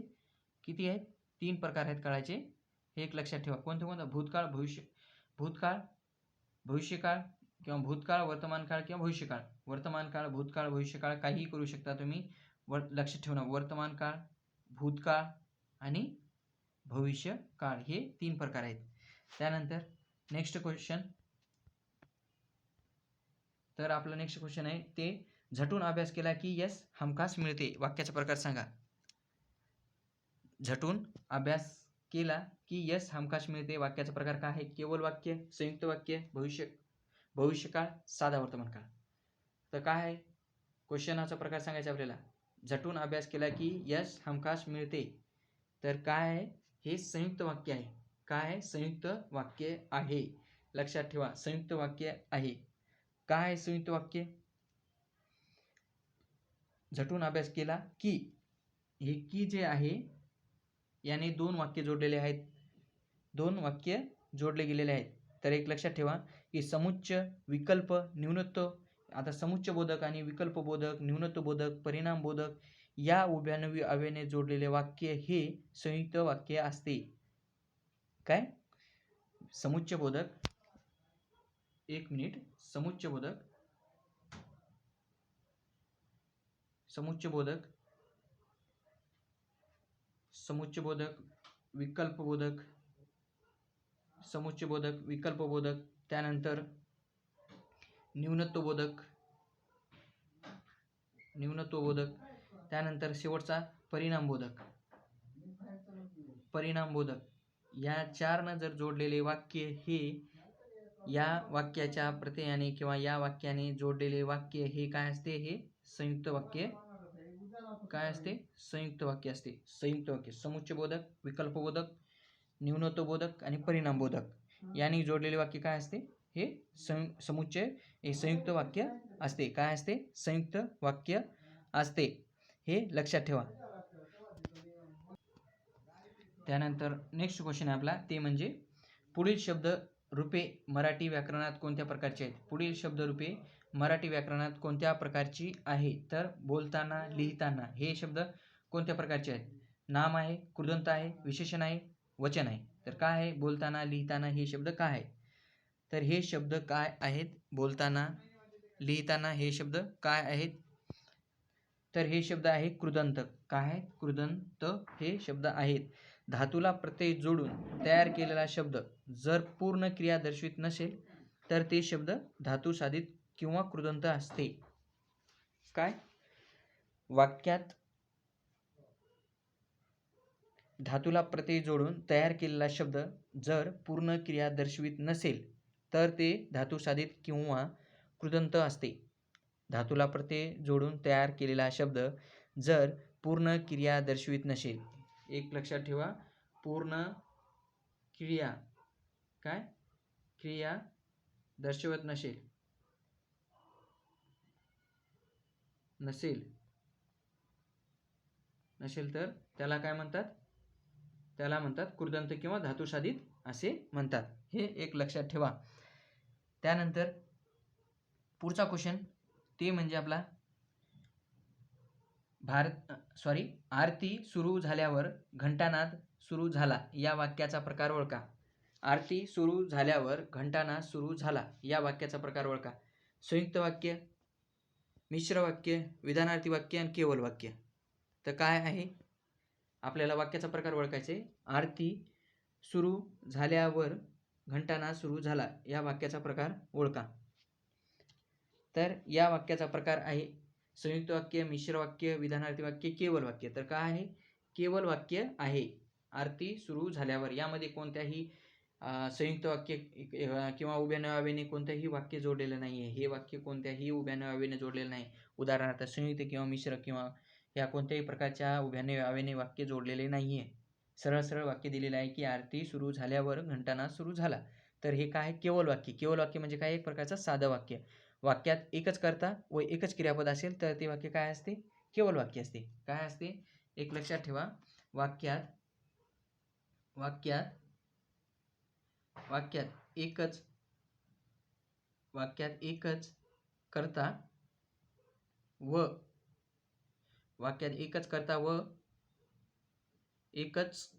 Speaker 1: किती आहेत? 3 प्रकार आहेत काळाचे. हे एक लक्षात ठेवा. कोणते? भूतकाळ, भविष्यकाळ किंवा भूतकाळ, वर्तमान काळ किंवा भविष्यकाळ. वर्तमान काळ, भूतकाळ, भविष्यकाळ काहीही करू शकता तुम्ही. लक्षात ठेवा, वर्तमान काळ, भूतकाळ आणि भविष्यकाळ हे 3 प्रकार आहेत. त्यानंतर नेक्स्ट क्वेश्चन, तर आपला नेक्स्ट क्वेश्चन आहे ते झटून अभ्यास केला की यश हमखास मिळते. वाक्याचा प्रकार सांगा. झटून अभ्यास केला की यश हमखास मिळते वाक्याचा प्रकार काय आहे? केवळ वाक्य, संयुक्त वाक्य, भविष्यकाळ, साधा वर्तमानकाळ. तर काय आहे क्वेश्चनाचा प्रकार सांगायचा आपल्याला. झटून अभ्यास केला की यश हमखास मिळते. तर काय आहे? हे संयुक्त वाक्य आहे. काय आहे? संयुक्त वाक्य आहे. लक्षात ठेवा, संयुक्त वाक्य आहे. काय आहे संयुक्त वाक्य? झटून अभ्यास केला की, हे की जे आहे याने दोन वाक्य जोडलेले आहेत. दोन वाक्य जोडले गेलेले आहेत. तर एक लक्षात ठेवा की समुच्चय, विकल्प, न्यूनत्व. आता समुच्चय बोधक आणि विकल्प बोधक, न्यूनत्व बोधक, परिणाम बोधक या उभ्यानुवी अव्ययाने जोडलेले वाक्य हे संयुक्त वाक्य असते. काय? समुच्चय बोधक, एक मिनिट, समुच्चय बोधक, समुच्चय बोधक, समुच्चय बोधक, विकल्प बोधक, समुच्चय बोधक, विकल्प बोधक, त्यानंतर न्यूनत्व बोधक, न्यूनत्व बोधक, त्यानंतर शेवटचा परिणाम बोधक. परिणाम बोधक या चारनं जर जोडलेले वाक्य हे या वाक्याच्या प्रत्ययाने किंवा या वाक्याने जोडलेले वाक्य हे काय असते? हे संयुक्त वाक्य. काय असते? संयुक्त वाक्य असते. संयुक्त वाक्य समुच्चय बोधक, विकल्प बोधक, न्यूनत्व बोधक आणि परिणाम बोधक यांनी जोडलेले वाक्य काय असते? हे समुच्चय, हे संयुक्त वाक्य असते. काय असते? संयुक्त वाक्य असते. हे लक्षात ठेवा. त्यानंतर नेक्स्ट क्वेश्चन आहे आपला, ते म्हणजे पुढील शब्द रूपे मराठी व्याकरणात कोणत्या प्रकारची आहेत? पुढील शब्द रूपे मराठी व्याकरणात कोणत्या प्रकारची आहे? तर बोलताना, लिहिताना हे शब्द कोणत्या प्रकारचे आहेत? नाम आहे, कृदंत आहे, विशेषण आहे, वचन आहे. तर काय आहे? बोलताना, लिहिताना हे शब्द काय आहे? तर हे शब्द काय आहेत? बोलताना, लिहिताना हे शब्द काय आहेत? तर हे शब्द आहे कृदंत. काय आहेत? कृदंत हे शब्द आहेत. धातूला प्रत्यय जोडून तयार केलेला शब्द जर पूर्ण क्रिया दर्शवित नसेल तर ते शब्द धातू साधित किंवा कृदंत असते. काय? वाक्यात धातूला प्रत्यय जोडून तयार केलेला शब्द जर पूर्ण क्रिया दर्शवित नसेल तर ते धातू साधित किंवा कृदंत असते. धातूला प्रत्यय जोडून तयार केलेला शब्द जर पूर्ण क्रिया दर्शवित नसेल, एक लक्षात ठेवा, पूर्ण क्रिया, काय? क्रिया दर्शवत नसेल तर त्याला काय म्हणतात? त्याला म्हणतात कृदंत किंवा धातू साधित असे म्हणतात. हे एक लक्षात ठेवा. त्यानंतर पुढचा क्वेश्चन ते म्हणजे आपला आरती सुरू झाल्यावर घंटानाद सुरू झाला या वाक्याचा प्रकार ओळखा. आरती सुरू झाल्यावर घंटानाद सुरू झाला या वाक्याचा प्रकार ओळखा. संयुक्त वाक्य, मिश्र वाक्य, विधानार्थी वाक्य आणि केवळ वाक्य. तर काय आहे? आपल्याला वाक्याचा प्रकार ओळखायचे. आरती सुरू झाल्यावर घंटानाद सुरू झाला या वाक्याचा प्रकार ओळखा. तर या वाक्याचा प्रकार आहे संयुक्त वाक्य, मिश्र वाक्य, विधानार्थी वाक्य, केवळ वाक्य. तर काय आहे? केवळ वाक्य आहे. आरती सुरू झाल्यावर यामध्ये कोणत्याही संयुक्त वाक्य किंवा उभ्या अव्ययाने कोणत्याही वाक्य जोडलेलं नाही आहे. हे वाक्य कोणत्याही उभ्या अव्ययाने जोडलेलं नाही. उदाहरणार्थ संयुक्त किंवा मिश्र किंवा या कोणत्याही प्रकारच्या उभ्या अव्ययाने वाक्य जोडलेले नाही आहे. सरळ सरळ वाक्य दिलेलं आहे की आरती सुरू झाल्यावर घंटानाद सुरू झाला. तर हे काय? केवळ वाक्य. केवळ वाक्य म्हणजे काय? एक प्रकारचं साधं वाक्य. वाक्यात एकच कर्ता व एकच क्रियापद असेल तर ते वाक्य काय असते? केवळ वाक्य असते. काय असते? एक लक्षात ठेवा, वाक्यात एकच कर्ता व एकच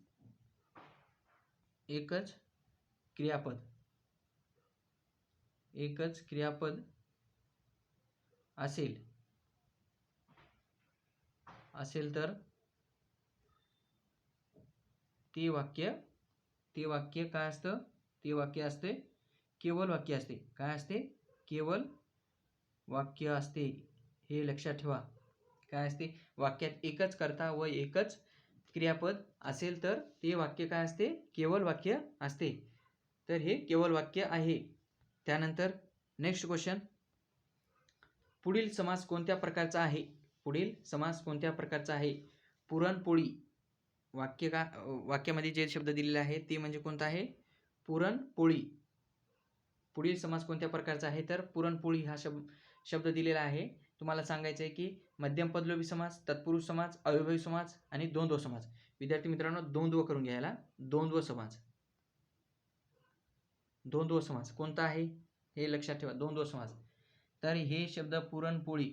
Speaker 1: क्रियापद असेल तर ते वाक्य काय असतं? ते वाक्य असते केवळ वाक्य असते. काय असते? केवळ वाक्य असते. हे लक्षात ठेवा. काय असते? वाक्यात एकच कर्ता व एकच क्रियापद असेल तर ते वाक्य काय असते? केवल वाक्य असते. तर हे केवल वाक्य आहे. त्यानंतर नेक्स्ट क्वेश्चन, पुढील समास कोणत्या प्रकारचा आहे? पुढील समास कोणत्या प्रकारचा आहे? पुरणपोळी. वाक्यामध्ये जे शब्द दिलेले आहे ते म्हणजे कोणता आहे? पुरणपोळी. पुढील समास कोणत्या प्रकारचा आहे? तर पुरणपोळी हा शब्द दिलेला आहे. तुम्हाला सांगायचं आहे की मध्यम पदलोभी समास, तत्पुरुष समास, अव्ययभावी समास आणि द्वंद्व समास. विद्यार्थी मित्रांनो, द्वंद्व करून घ्यायला. द्वंद्व समास. द्वंद्व समास कोणता आहे हे लक्षात ठेवा. द्वंद्व समास. तर हे शब्द पुरणपोळी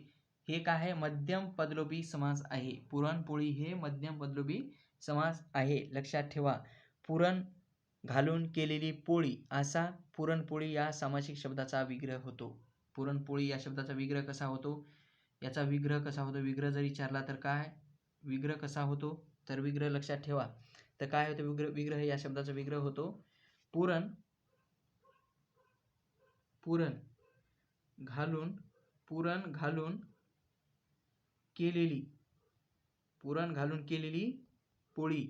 Speaker 1: हे काय आहे? मध्यम पदलोभी समास आहे. पुरणपोळी हे मध्यम पदलोभी समास आहे. लक्षात ठेवा. पुरण घालून केलेली पोळी असा पुरणपोळी या सामासिक शब्दाचा विग्रह होतो. पुरणपोळी या शब्दाचा विग्रह कसा होतो? याचा विग्रह कसा होतो? विग्रह जर विचारला तर काय विग्रह कसा होतो? तर विग्रह लक्षात ठेवा. तर काय होतं विग्रह? या शब्दाचा विग्रह होतो पुरण घालून केलेली पोळी.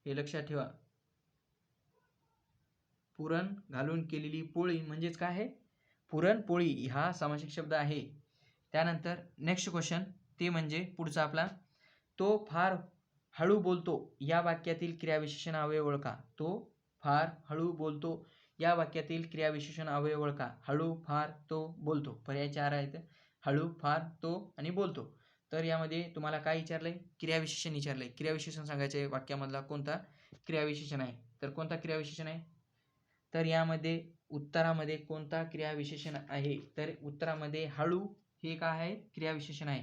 Speaker 1: हे लक्षात ठेवा. पुरण घालून केलेली पोळी म्हणजेच काय आहे? पुरणपोळी हा सामासिक शब्द आहे. त्यानंतर नेक्स्ट क्वेश्चन ते म्हणजे पुढचा आपला, तो फार हळू बोलतो या वाक्यातील क्रियाविशेषण अवयव ओळखा. तो फार हळू बोलतो या वाक्यातील क्रियाविशेषण अवयव ओळखा. हळू, फार, तो, बोलतो. पर्याय 4 आहेत. हळू, फार, तो आणि बोलतो. तर यामध्ये तुम्हाला काय विचारलंय? क्रियाविशेषण विचारलंय. क्रियाविशेषण सांगायचे वाक्यामधला कोणता क्रियाविशेषण आहे? तर कोणता क्रियाविशेषण आहे? तर यामध्ये उत्तरामध्ये कोणता क्रियाविशेषण आहे? तर उत्तरामध्ये हळू हे काय आहे? क्रियाविशेषण आहे.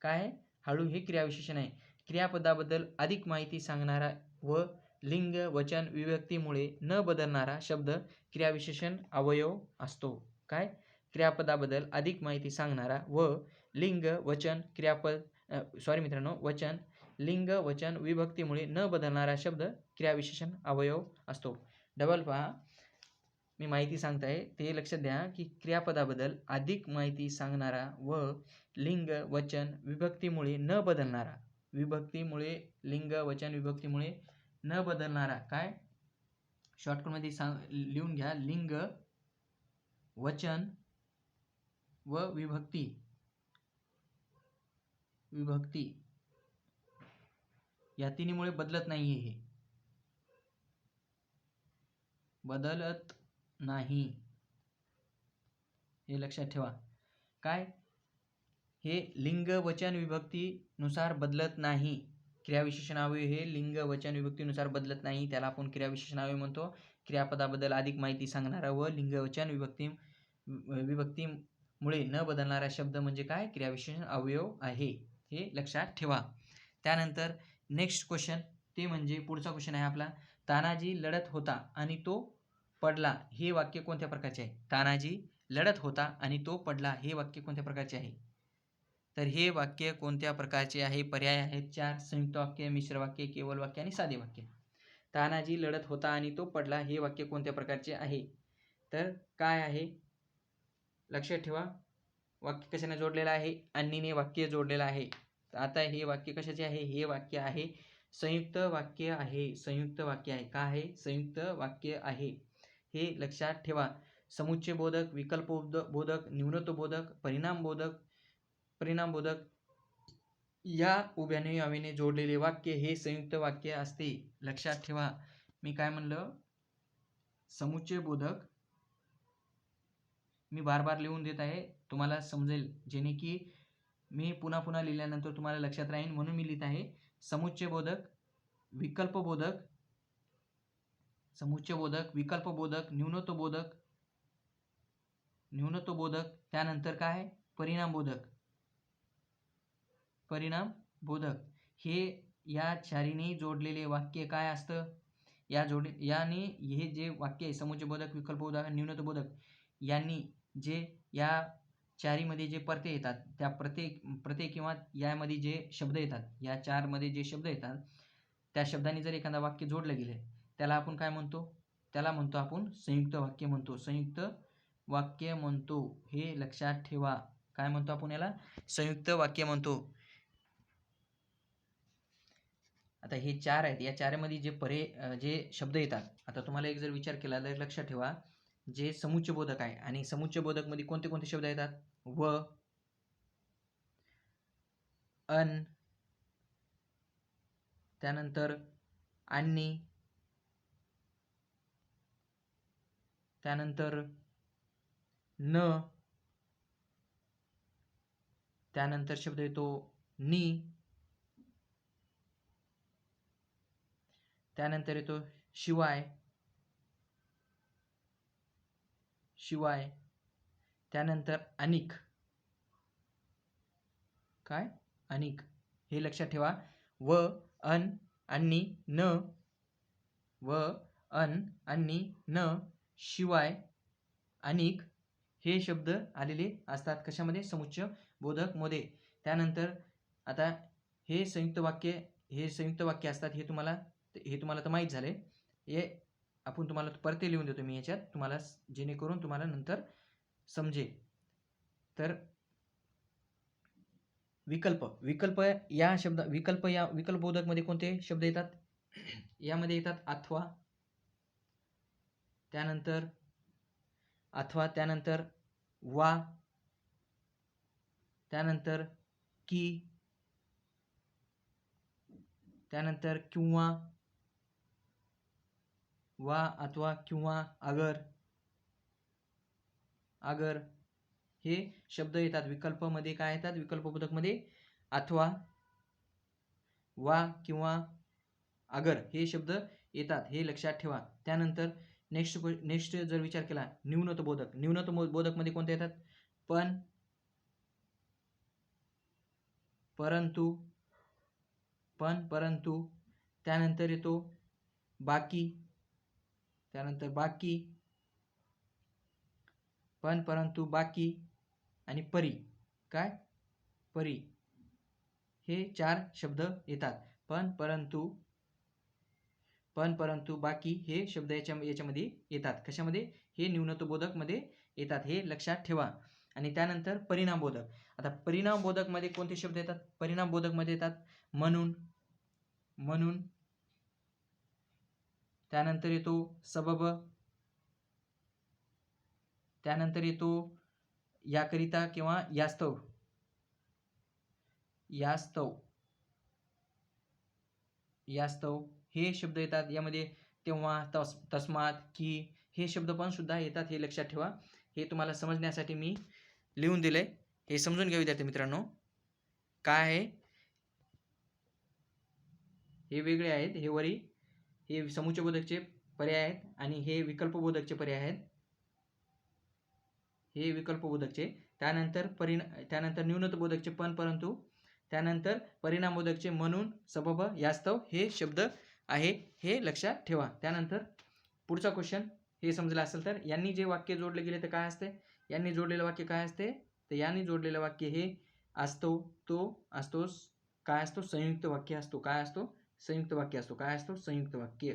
Speaker 1: काय आहे? हळू हे क्रियाविशेषण आहे. क्रियापदाबद्दल अधिक माहिती सांगणारा व लिंग, वचन, विभक्तीमुळे न बदलणारा शब्द क्रियाविशेषण अवयव असतो. काय? क्रियापदाबद्दल अधिक माहिती सांगणारा व लिंग, वचन, वचन, लिंग, वचन, विभक्तीमुळे न बदलणारा शब्द क्रियाविशेषण अवयव असतो. डबल पहा, मी माहिती सांगताय ते लक्षात द्या की क्रियापदाबद्दल अधिक माहिती सांगणारा व लिंग, वचन, विभक्तीमुळे न बदलणारा. विभक्तीमुळे लिंग, वचन, विभक्तीमुळे न बदलणारा. काय? शॉर्टकटमध्ये लिहून घ्या. लिंग, वचन व विभक्ती या तिन्हीमुळे बदलत नाहीये. हे बदलत नाही हे लक्षात ठेवा. काय? हे लिंग, वचन, विभक्तीनुसार बदलत नाही. क्रियाविशेषण अवयव हे लिंग, वचन, विभक्तीनुसार बदलत नाही. त्याला आपण क्रियाविशेषण अवयव म्हणतो. क्रियापदाबद्दल अधिक माहिती सांगणारा व लिंग, वचन, विभक्तीमुळे न बदलणारा शब्द म्हणजे काय? क्रियाविशेषण अवयव आहे. हे लक्षात ठेवा. त्यानंतर नेक्स्ट क्वेश्चन ते म्हणजे पुढचा क्वेश्चन आहे आपला, तानाजी लढत होता आणि तो पडला हे वाक्य कोणत्या प्रकारचे आहे? तानाजी लढत होता आणि तो पडला हे वाक्य कोणत्या प्रकारचे आहे? तर हे वाक्य कोणत्या प्रकारचे आहे? पर्याय आहेत 4. संयुक्त वाक्य, मिश्र वाक्य, केवल वाक्य आणि साधे वाक्य. तानाजी लढत होता आणि तो पडला हे वाक्य कोणत्या प्रकारचे आहे? तर काय आहे? लक्षात ठेवा. वाक्य कशाने जोडलेलं आहे? अन्नीने वाक्य जोडलेलं आहे. आता हे वाक्य कशाचे आहे? हे वाक्य आहे संयुक्त वाक्य आहे. संयुक्त वाक्य आहे. काय आहे? संयुक्त वाक्य आहे. हे लक्षात ठेवा. समुच्चय बोधक, विकल्प बोधक, न्यूनत्व बोधक, परिणाम बोधक या उभ्याने यावेने जोडलेले वाक्य हे संयुक्त वाक्य असते. लक्षात ठेवा. मी काय म्हणलं? समुच्चय बोधक. मी बार बार लिहून देत आहे, तुम्हाला समजेल, जेणे की मी पुन्हा पुन्हा लिहिल्यानंतर तुम्हाला लक्षात राहील म्हणून मी लिहित आहे. समुच्चय बोधक, विकल्प बोधक, समुच्चय बोधक, विकल्प बोधक, न्यूनत्व बोधक, त्यानंतर काय? परिणाम बोधक. हे या चारीने जोडलेले वाक्य काय असतं? याने हे जे वाक्य आहे समुच्चय बोधक, विकल्प बोधक, न्यूनत्व बोधक यांनी जे या चारीमध्ये जे प्रत्यय येतात त्या प्रत्यय किंवा यामध्ये जे शब्द येतात, या चारमध्ये जे शब्द येतात त्या शब्दांनी जर एखादा वाक्य जोडलं गेलं त्याला आपण काय म्हणतो? त्याला म्हणतो आपण संयुक्त वाक्य म्हणतो. संयुक्त वाक्य म्हणतो. हे लक्षात ठेवा. काय म्हणतो आपण याला? संयुक्त वाक्य म्हणतो. आता हे 4 आहेत, या 4मध्ये जे शब्द येतात, आता तुम्हाला एक जर विचार केला तर लक्षात ठेवा, जे समुच्चयबोधक आहे आणि समुच्चयबोधकमध्ये कोणते कोणते शब्द येतात? व, अन, त्यानंतर आणि, त्यानंतर न, त्यानंतर शब्द येतो नि, त्यानंतर येतो शिवाय, शिवाय, त्यानंतर अनिक, काय? अनिक. हे लक्षात ठेवा, व, अन, आणि, न, व, अन, आणि, न, शिवाय, अनिक हे शब्द आलेले असतात कशामध्ये? समुच्चय बोधकमध्ये. त्यानंतर आता हे संयुक्त वाक्य असतात, हे तुम्हाला तर माहीत झाले. हे आपण तुम्हाला परत लिहून देतो मी याच्यात, तुम्हाला जेणेकरून तुम्हाला नंतर समजेल. तर विकल्प या विकल्पबोधकमध्ये कोणते शब्द येतात? यामध्ये येतात अथवा, त्यानंतर वा, त्यानंतर की, त्यानंतर किंवा, वा, अथवा, किंवा, अगर हे शब्द येतात विकल्पमध्ये. काय येतात विकल्पबोधकमध्ये? अथवा, वा, किंवा, अगर हे शब्द येतात, हे लक्षात ठेवा. त्यानंतर नेक्स्ट जर विचार केला, न्यूनता बोधकमध्ये कोणते येतात? पण, परंतु, त्यानंतर येतो बाकी, पण, परंतु, बाकी आणि परी. काय? परी. हे 4 शब्द येतात. पण, परंतु, बाकी हे शब्द याच्यामध्ये येतात. कशामध्ये? हे न्यूनताबोधकमध्ये येतात, हे लक्षात ठेवा. आणि त्यानंतर परिणामबोधक. आता परिणामबोधकमध्ये कोणते शब्द येतात? परिणामबोधकमध्ये येतात म्हणून, त्यानंतर येतो सबब, त्यानंतर येतो याकरिता किंवा यास्तव, हे शब्द येतात. यामध्ये तेव्हा, तस्मात, की हे शब्द पण सुद्धा येतात, हे लक्षात ठेवा. हे तुम्हाला समजण्यासाठी मी लिहून दिलंय, हे समजून घ्या विद्यार्थी मित्रांनो. काय आहे? हे वेगळे आहेत, हे समुच्चयबोधकचे पर्याय आहेत आणि हे विकल्पबोधकचे पर्याय आहेत. हे विकल्पबोधकचे. त्यानंतर न्यूनताबोधकचे पण, परंतु, त्यानंतर परिणामबोधकचे म्हणून, सबब, यास्तव हे शब्द आहे, हे लक्षात ठेवा. त्यानंतर पुढचा क्वेश्चन हे समजलं असेल तर, यांनी जे वाक्य जोडले गेले तर काय असते? यांनी जोडलेलं वाक्य काय असते? तर यांनी जोडलेलं वाक्य हे असतो, तो असतोस, काय असतो? संयुक्त वाक्य असतो. काय असतो? संयुक्त वाक्य असतो. काय असतो? संयुक्त वाक्य.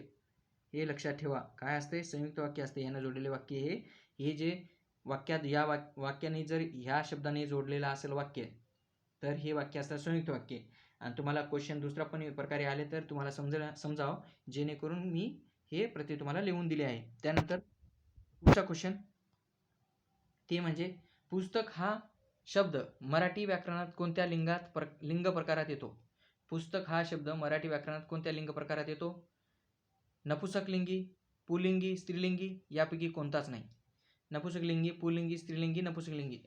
Speaker 1: हे लक्षात ठेवा. काय असते? संयुक्त वाक्य असते. यांना जोडलेले वाक्य हे जे वाक्यात या वाक्याने जर ह्या शब्दाने जोडलेलं असेल वाक्य, तर हे वाक्य असतं संयुक्त वाक्य. आणि तुम्हाला क्वेश्चन दुसरा पण प्रकारे आले तर तुम्हाला समजावं, जेणेकरून मी हे तुम्हाला लिहून दिले आहे. त्यानंतर पुढचा क्वेश्चन ते म्हणजे, पुस्तक हा शब्द मराठी व्याकरणात कोणत्या लिंग प्रकारात येतो? पुस्तक हा शब्द मराठी व्याकरणात कोणत्या लिंग प्रकारात येतो? नपुंसकलिंगी, पुल्लिंगी, स्त्रीलिंगी यापैकी कोणताच नाही. नपुंसकलिंगी, पुल्लिंगी, स्त्रीलिंगी, नपुंसकलिंगी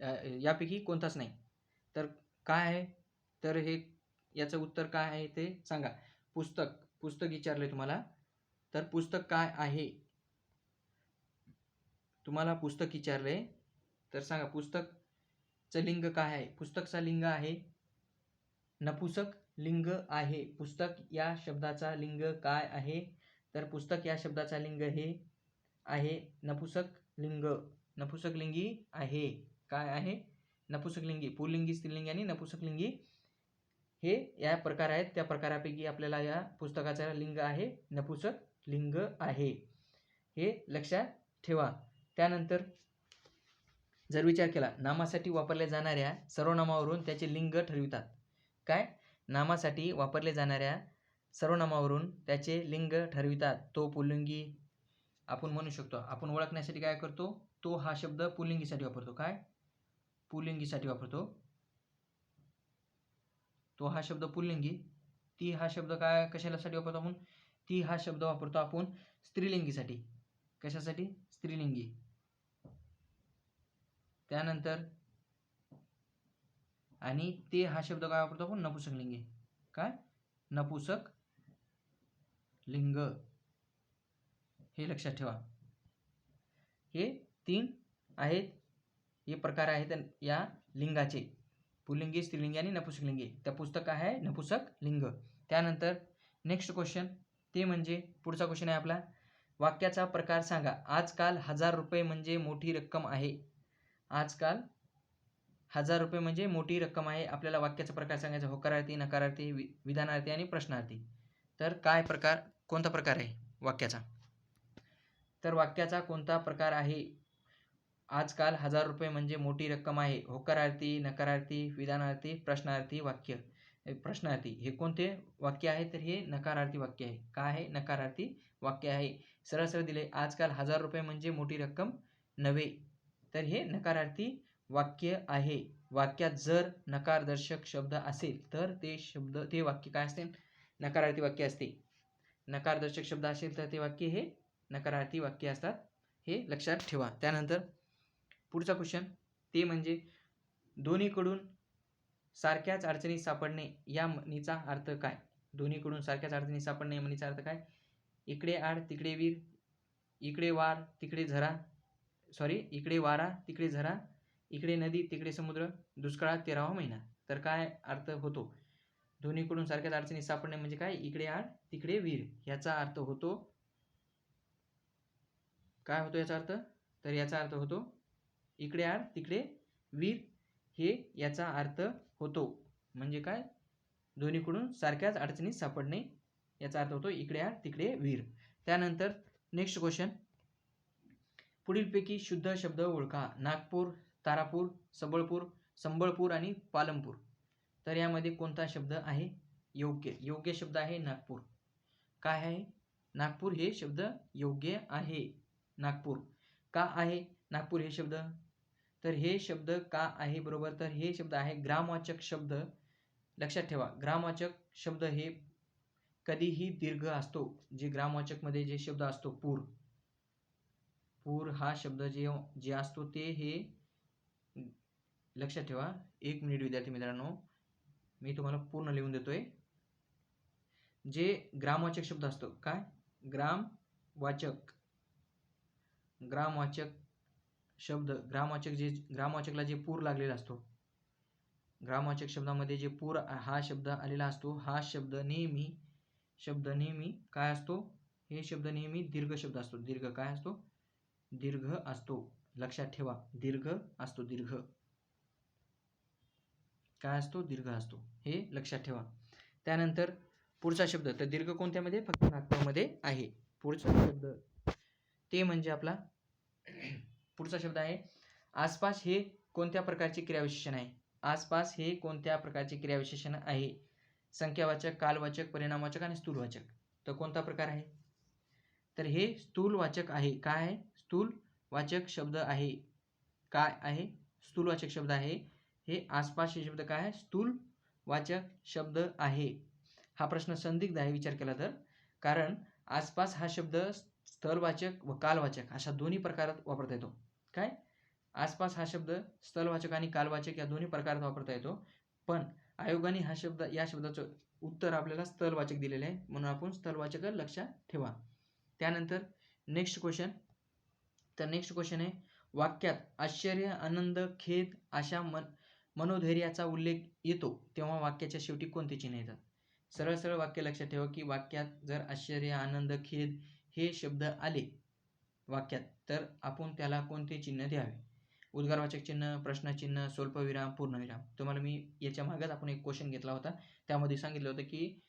Speaker 1: यापैकी कोणताच नाही. तर काय आहे? तर याचं उत्तर काय आहे ते सांगा. पुस्तक विचारले तुम्हाला, तर पुस्तक काय आहे? तुम्हाला पुस्तक विचारले तर सांगा, पुस्तकचं लिंग काय आहे? पुस्तकचा लिंग आहे नपुंसक लिंग आहे. पुस्तक या शब्दाचा लिंग काय आहे? तर पुस्तक या शब्दाचा लिंग हे आहे नपुंसकलिंगी आहे. काय आहे? नपुंसकलिंगी. पुल्लिंगी, स्त्रीलिंगी आणि नपुंसकलिंगी हे या प्रकार आहेत. त्या प्रकारापैकी आपल्याला या पुस्तकाचा लिंग आहे नपुंसकलिंग आहे, हे लक्षात ठेवा. त्यानंतर जर विचार केला, नामासाठी वापरल्या जाणाऱ्या सर्वनामावरून त्याचे लिंग ठरवितात. काय? नामासाठी वापरले जाणाऱ्या सर्वनामावरून त्याचे लिंग ठरवितात तो पुल्लिंगी आपण म्हणू शकतो. आपण ओळखण्यासाठी काय करतो, तो हा शब्द पुल्लिंगीसाठी वापरतो. काय पुल्लिंगीसाठी वापरतो. तो हा शब्द पुल्लिंगी, ती हा शब्द काय कशासाठी वापरतो आपण, ती हा शब्द वापरतो आपण स्त्रीलिंगीसाठी. कशासाठी, स्त्रीलिंगी. त्यानंतर आणि ते हा शब्द काय वापरतो आपण नपुंसकलिंगी. काय नपुंसक लिंग, हे लक्षात ठेवा. हे 3 आहेत, हे प्रकार आहेत या लिंगाचे, पुल्लिंगी, स्त्रीलिंगी आणि नपुंसकलिंगी. त्या पुस्तक आहे नपुंसक लिंग. त्यानंतर नेक्स्ट क्वेश्चन ते म्हणजे पुढचा क्वेश्चन आहे आपला, वाक्याचा प्रकार सांगा. आजकाल 1000 रुपये म्हणजे मोठी रक्कम आहे. आजकाल 1000 रुपये म्हणजे मोठी रक्कम आहे. आपल्याला वाक्याचा प्रकार सांगायचा, होकारार्थी, नकारार्थी, विधानार्थी आणि प्रश्नार्थी. तर काय प्रकार, कोणता प्रकार आहे वाक्याचा, तर वाक्याचा कोणता प्रकार आहे, आजकाल 1000 रुपये म्हणजे मोठी रक्कम आहे, होकारार्थी, नकारार्थी, विधानार्थी, प्रश्नार्थी वाक्य. प्रश्नार्थी हे कोणते वाक्य आहे, तर हे नकारार्थी वाक्य आहे. काय आहे, नकारार्थी वाक्य आहे. सरळ सरळ दिले, आजकाल 1000 रुपये म्हणजे मोठी रक्कम नव्हे, तर हे नकारार्थी वाक्य आहे. वाक्यात जर नकारदर्शक शब्द असेल तर ते वाक्य काय असते, नकारार्थी वाक्य असते. नकारदर्शक शब्द असेल तर ते वाक्य हे नकारार्थी वाक्य असतात, हे लक्षात ठेवा. त्यानंतर पुढचा क्वेश्चन ते म्हणजे दोन्हीकडून सारख्याच अडचणीत सापडणे या म्हणीचा अर्थ काय. दोन्हीकडून सारख्याच अडचणीत सापडणे या म्हणीचा अर्थ काय, इकडे आड तिकडे वीर, इकडे वार तिकडे झरा, इकडे वारा तिकडे झरा, इकडे नदी तिकडे समुद्र, दुष्काळात 13वा महिना. तर काय अर्थ होतो, दोन्हीकडून सारख्याच अडचणीत सापडणे म्हणजे काय, इकडे आड तिकडे वीर. याचा अर्थ होतो, काय होतो याचा अर्थ, तर याचा अर्थ होतो इकडे आड तिकडे वीर, हे याचा अर्थ होतो. म्हणजे काय, दोन्हीकडून सारख्याच अडचणीत सापडणे याचा अर्थ होतो इकडे आड तिकडे वीर. त्यानंतर नेक्स्ट क्वेश्चन, पुढीलपैकी शुद्ध शब्द ओळखा. नागपूर, तारापूर, संबळपूर आणि पालमपूर. तर यामध्ये कोणता शब्द आहे योग्य शब्द आहे नागपूर. काय आहे, नागपूर हे शब्द योग्य आहे. नागपूर का आहे नागपूर हे शब्द, तर हे शब्द का आहे बरोबर, तर हे शब्द आहे ग्रामवाचक शब्द. लक्षात ठेवा, ग्रामवाचक शब्द हे कधीही दीर्घ असतो. जे ग्रामवाचक मध्ये जे शब्द असतो पूर हा शब्द जे असतो ते हे लक्षात ठेवा. 1 मिनिट विद्यार्थी मित्रांनो, मी तुम्हाला पूर्ण लिहून देतोय. जे ग्रामवाचक शब्द असतो, काय ग्रामवाचक शब्द, ग्रामवाचकला जे पूर लागलेला असतो, ग्रामवाचक शब्दामध्ये जे पूर हा शब्द आलेला असतो, हा शब्द नेहमी काय असतो, हे शब्द नेहमी दीर्घ शब्द असतो. दीर्घ काय असतो, दीर्घ असतो. लक्षात ठेवा, दीर्घ असतो. दीर्घ काय असतो, दीर्घ असतो, हे लक्षात ठेवा. त्यानंतर पुढचा शब्द, तर दीर्घ कोणत्यामध्ये, फक्त नागपूरमध्ये आहे. पुढचा शब्द ते म्हणजे आपला पुढचा शब्द आहे आसपास. हे कोणत्या प्रकारचे क्रियाविशेषण आहे, आसपास हे कोणत्या प्रकारचे क्रियाविशेषण आहे, संख्यावाचक, कालवाचक, परिणामवाचक आणि स्थूलवाचक. तर कोणता प्रकार आहे, तर हे स्थूलवाचक आहे. काय आहे, स्थूलवाचक शब्द आहे. काय आहे, स्थूलवाचक शब्द आहे. हे आसपास हे शब्द काय आहे, स्थूलवाचक शब्द आहे. हा प्रश्न संदिग्ध आहे विचार केला तर, कारण आसपास हा शब्द स्थलवाचक व कालवाचक अशा दोन्ही प्रकारात वापरता येतो. काय, आसपास हा शब्द स्थलवाचक आणि कालवाचक या दोन्ही प्रकारात वापरता येतो, पण आयोगाने या शब्दाचं उत्तर आपल्याला स्थलवाचक दिलेले आहे, म्हणून आपण स्थलवाचक लक्षात ठेवा. त्यानंतर नेक्स्ट क्वेश्चन, तर नेक्स्ट क्वेश्चन आहे, वाक्यात आश्चर्य, आनंद, खेद अशा मनोधैर्याचा उल्लेख येतो तेव्हा वाक्याच्या शेवटी कोणते चिन्ह येतात. सरळ सरळ वाक्य लक्षात ठेवा की वाक्यात जर आश्चर्य, आनंद, खेद हे शब्द आले वाक्यात, तर आपण त्याला कोणते चिन्ह द्यावे. उद्गारवाचक चिन्ह, प्रश्नचिन्ह, स्वल्पविराम, पूर्णविराम. तुम्हाला मी याच्या मागेच आपण एक क्वेश्चन घेतला होता, त्यामध्ये सांगितलं होतं की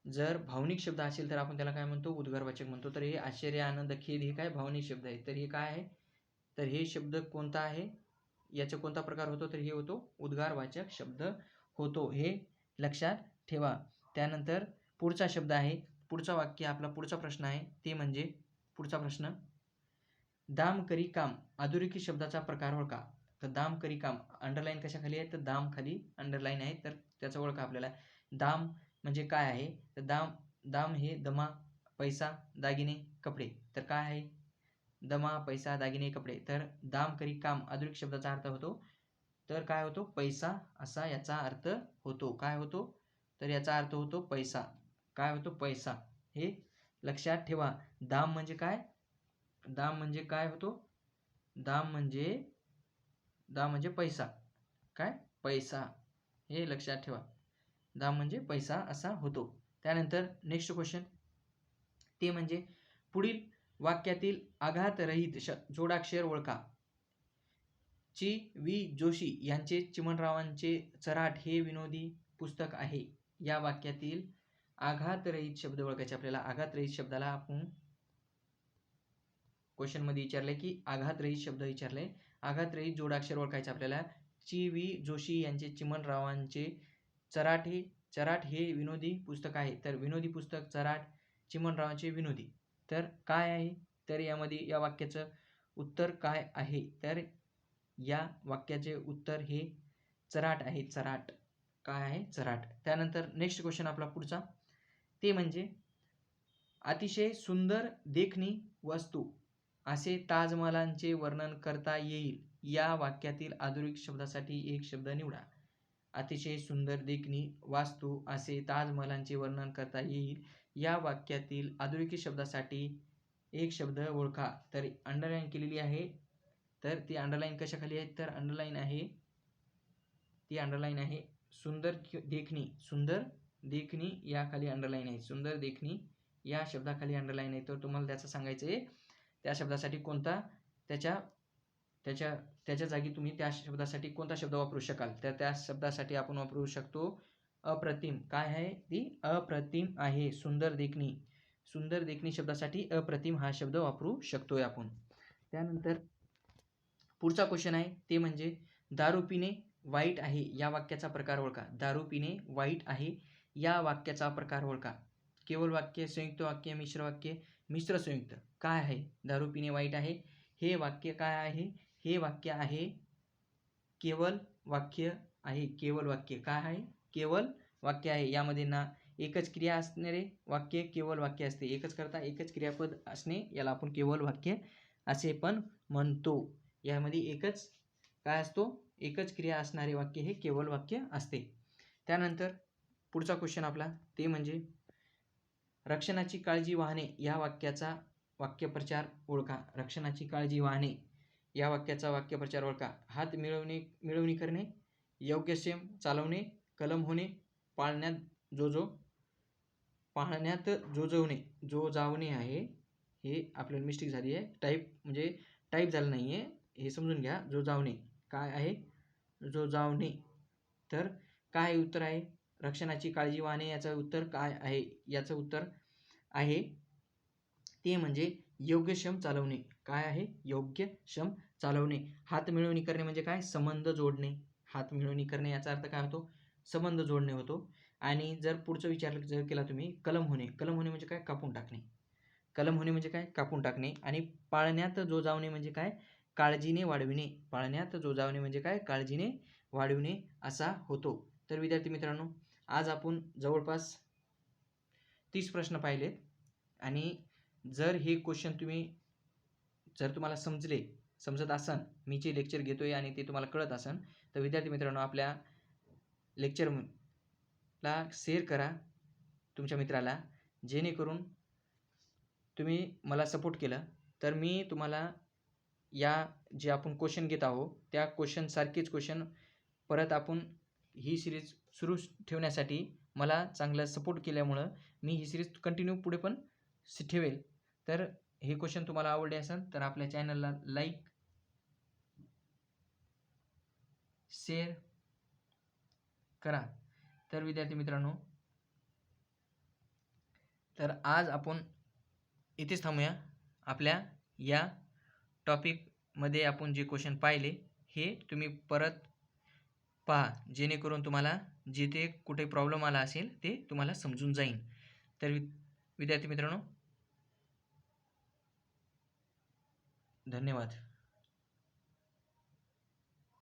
Speaker 1: जर भावनिक शब्द असेल तर आपण त्याला काय म्हणतो, उद्गारवाचक म्हणतो. तर हे आश्चर्य, आनंद, खेद हे काय भावनिक शब्द आहे. तर हे काय आहे, तर हे शब्द कोणता आहे, याचा कोणता प्रकार होतो, तर हे होतो उद्गारवाचक शब्द होतो, हे लक्षात ठेवा. त्यानंतर पुढचा शब्द आहे, पुढचा वाक्य आपला पुढचा प्रश्न आहे, ते म्हणजे पुढचा प्रश्न, दाम करी काम अधोरेखित शब्दाचा प्रकार ओळखा. तर दाम करी काम अंडरलाईन कशाखाली आहे, तर दाम खाली अंडरलाईन आहे, तर त्याचा ओळखा आपल्याला. दाम म्हणजे काय आहे, तर दाम हे दमा, पैसा, दागिने, कपडे. तर काय आहे, दमा, पैसा, दागिने, कपडे. तर दाम करी काम अधोरेखित शब्दाचा अर्थ होतो, तर काय होतो, पैसा असा याचा अर्थ होतो. काय होतो, तर याचा अर्थ होतो पैसा. काय होतो, पैसा. हे लक्षात ठेवा. दाम म्हणजे काय, दाम म्हणजे काय होतो, दाम म्हणजे पैसा. काय, पैसा. हे लक्षात ठेवा. दाम म्हणजे पैसा असा होतो. त्यानंतर नेक्स्ट क्वेश्चन, ते म्हणजे पुढील वाक्यातील आघातरहित जोडाक्षर ओळखा. ची वी जोशी यांचे चिमणरावांचे चराट हे विनोदी पुस्तक आहे. या वाक्यातील आघातरहित शब्द ओळखायचे आपल्याला. आघातरहित शब्दाला आपण क्वेश्चन मध्ये विचारले की आघातरहित शब्द विचारले, आघातरहित जोडाक्षर ओळखायचे आपल्याला. ची वी जोशी यांचे चिमणरावांचे चराट हे विनोदी पुस्तक आहे. तर विनोदी पुस्तक, चराट, चिमणरावांचे विनोदी. तर काय आहे, तर यामध्ये या वाक्याचं उत्तर काय आहे, तर या वाक्याचे उत्तर हे चराट आहे. चराट. काय आहे, चराट. त्यानंतर नेक्स्ट क्वेश्चन आपला पुढचा, ते म्हणजे अतिशय सुंदर देखणी वस्तू असे ताजमहालांचे वर्णन करता येईल. या वाक्यातील अधोरेखित शब्दासाठी एक शब्द निवडा. अतिशय सुंदर देखणी वास्तू असे ताजमहालांचे वर्णन करता येईल. या वाक्यातील अधोरेखित शब्दासाठी एक शब्द ओळखा. तर अंडरलाईन केलेली आहे, तर ती अंडरलाईन कशाखाली आहे, तर अंडरलाईन आहे, ती अंडरलाईन आहे सुंदर देखणी. सुंदर देखणी या खाली अंडरलाईन आहे. सुंदर देखणी या शब्दाखाली अंडरलाईन आहे. तर तुम्हाला त्याचं सांगायचं आहे त्या शब्दासाठी कोणता, त्याच्या जागी तुम्ही त्या शब्दासाठी कोणता शब्द वापरू शकाल. तर त्या शब्दासाठी आपण वापरू शकतो अप्रतिम. काय आहे, ती अप्रतिम आहे. सुंदर देखणी. सुंदर देखणी शब्दासाठी अप्रतिम हा शब्द वापरू शकतोय आपण. त्यानंतर पुढचा क्वेश्चन आहे, ते म्हणजे दारू पिणे वाईट आहे या वाक्याचा प्रकार ओळखा. दारू पिणे वाईट आहे या वाक्याचा प्रकार ओळखा. केवळ वाक्य, संयुक्त वाक्य, मिश्र वाक्य, मिश्र संयुक्त. काय आहे, दारू पिणे वाईट आहे हे वाक्य काय आहे, हे वाक्य आहे केवळ वाक्य आहे. केवळ वाक्य. काय आहे, केवळ वाक्य आहे. यामध्ये ना एकच क्रिया असणारे वाक्य केवळ वाक्य असते. एकच करता एकच क्रियापद असणे याला आपण केवळ वाक्य असे पण म्हणतो. यामध्ये एकच काय असतो, एकच क्रिया असणारे वाक्य हे केवळ वाक्य असते. त्यानंतर पुढचा क्वेश्चन आपला, ते म्हणजे रक्षणाची काळजी वाहणे या वाक्याचा वाक्यप्रचार ओळखा. रक्षणाची काळजी वाहणे या वाक्याचा वाक्यप्रचार ओळखा. हात मिळवणी करणे, योग्यक्षेम चालवणे, कलम होणे, पाळण्यात जोजावणे आहे. हे आपल्याला मिस्टेक झाली आहे, टाईप झालं नाही आहे, हे समजून घ्या. जोजावणे. काय आहे, जोजावणे. तर काय उत्तर आहे, रक्षणाची काळजी वाहणे याचं उत्तर काय आहे, याचं उत्तर आहे ते म्हणजे योग्यक्षम चालवणे. काय आहे, योग्यक्षम चालवणे. हात मिळवणी करणे म्हणजे काय, संबंध जोडणे. हात मिळवणी करणे याचा अर्थ काय होतो, संबंध जोडणे होतो. आणि जर पुढचं विचार जर केला तुम्ही, कलम होणे. कलम होणे म्हणजे काय, कापून टाकणे. कलम होणे म्हणजे काय, कापून टाकणे. आणि पाळण्यात जोजावणे म्हणजे काय, काळजीने वाढविणे. पाळण्यात जोजावणे म्हणजे काय, काळजीने वाढविणे असा होतो. तर विद्यार्थी मित्रांनो, आज आपण जवळपास 30 प्रश्न पाहिलेत. आणि जर हे क्वेश्चन जर तुम्हाला समजत असन, मी जे लेक्चर घेतोय आणि ते तुम्हाला कळत असन, तर विद्यार्थी मित्रांनो आपल्या लेक्चरला शेअर करा तुमच्या मित्राला, जेणेकरून तुम्ही मला सपोर्ट केलं तर मी तुम्हाला या जे आपण क्वेश्चन घेत आहोत त्या क्वेश्चनसारखेच क्वेश्चन परत आपण ही सिरीज सुरू ठेवण्यासाठी मला चांगला सपोर्ट केल्यामुळं मी ही सिरीज कंटिन्यू पुढे पण ठेवेल. तर हे क्वेश्चन तुम्हाला आवडले असेल तर आपल्या चॅनलला लाईक, शेअर करा. तर विद्यार्थी मित्रांनो, तर आज आपण इथेच थांबूया. आपल्या या टॉपिकमध्ये आपण जे क्वेश्चन पाहिले हे तुम्ही परत पहा, जेणेकरून तुम्हाला जिथे कुठे प्रॉब्लेम आला असेल ते तुम्हाला समजून जाईल. तर विद्यार्थी मित्रांनो, धन्यवाद.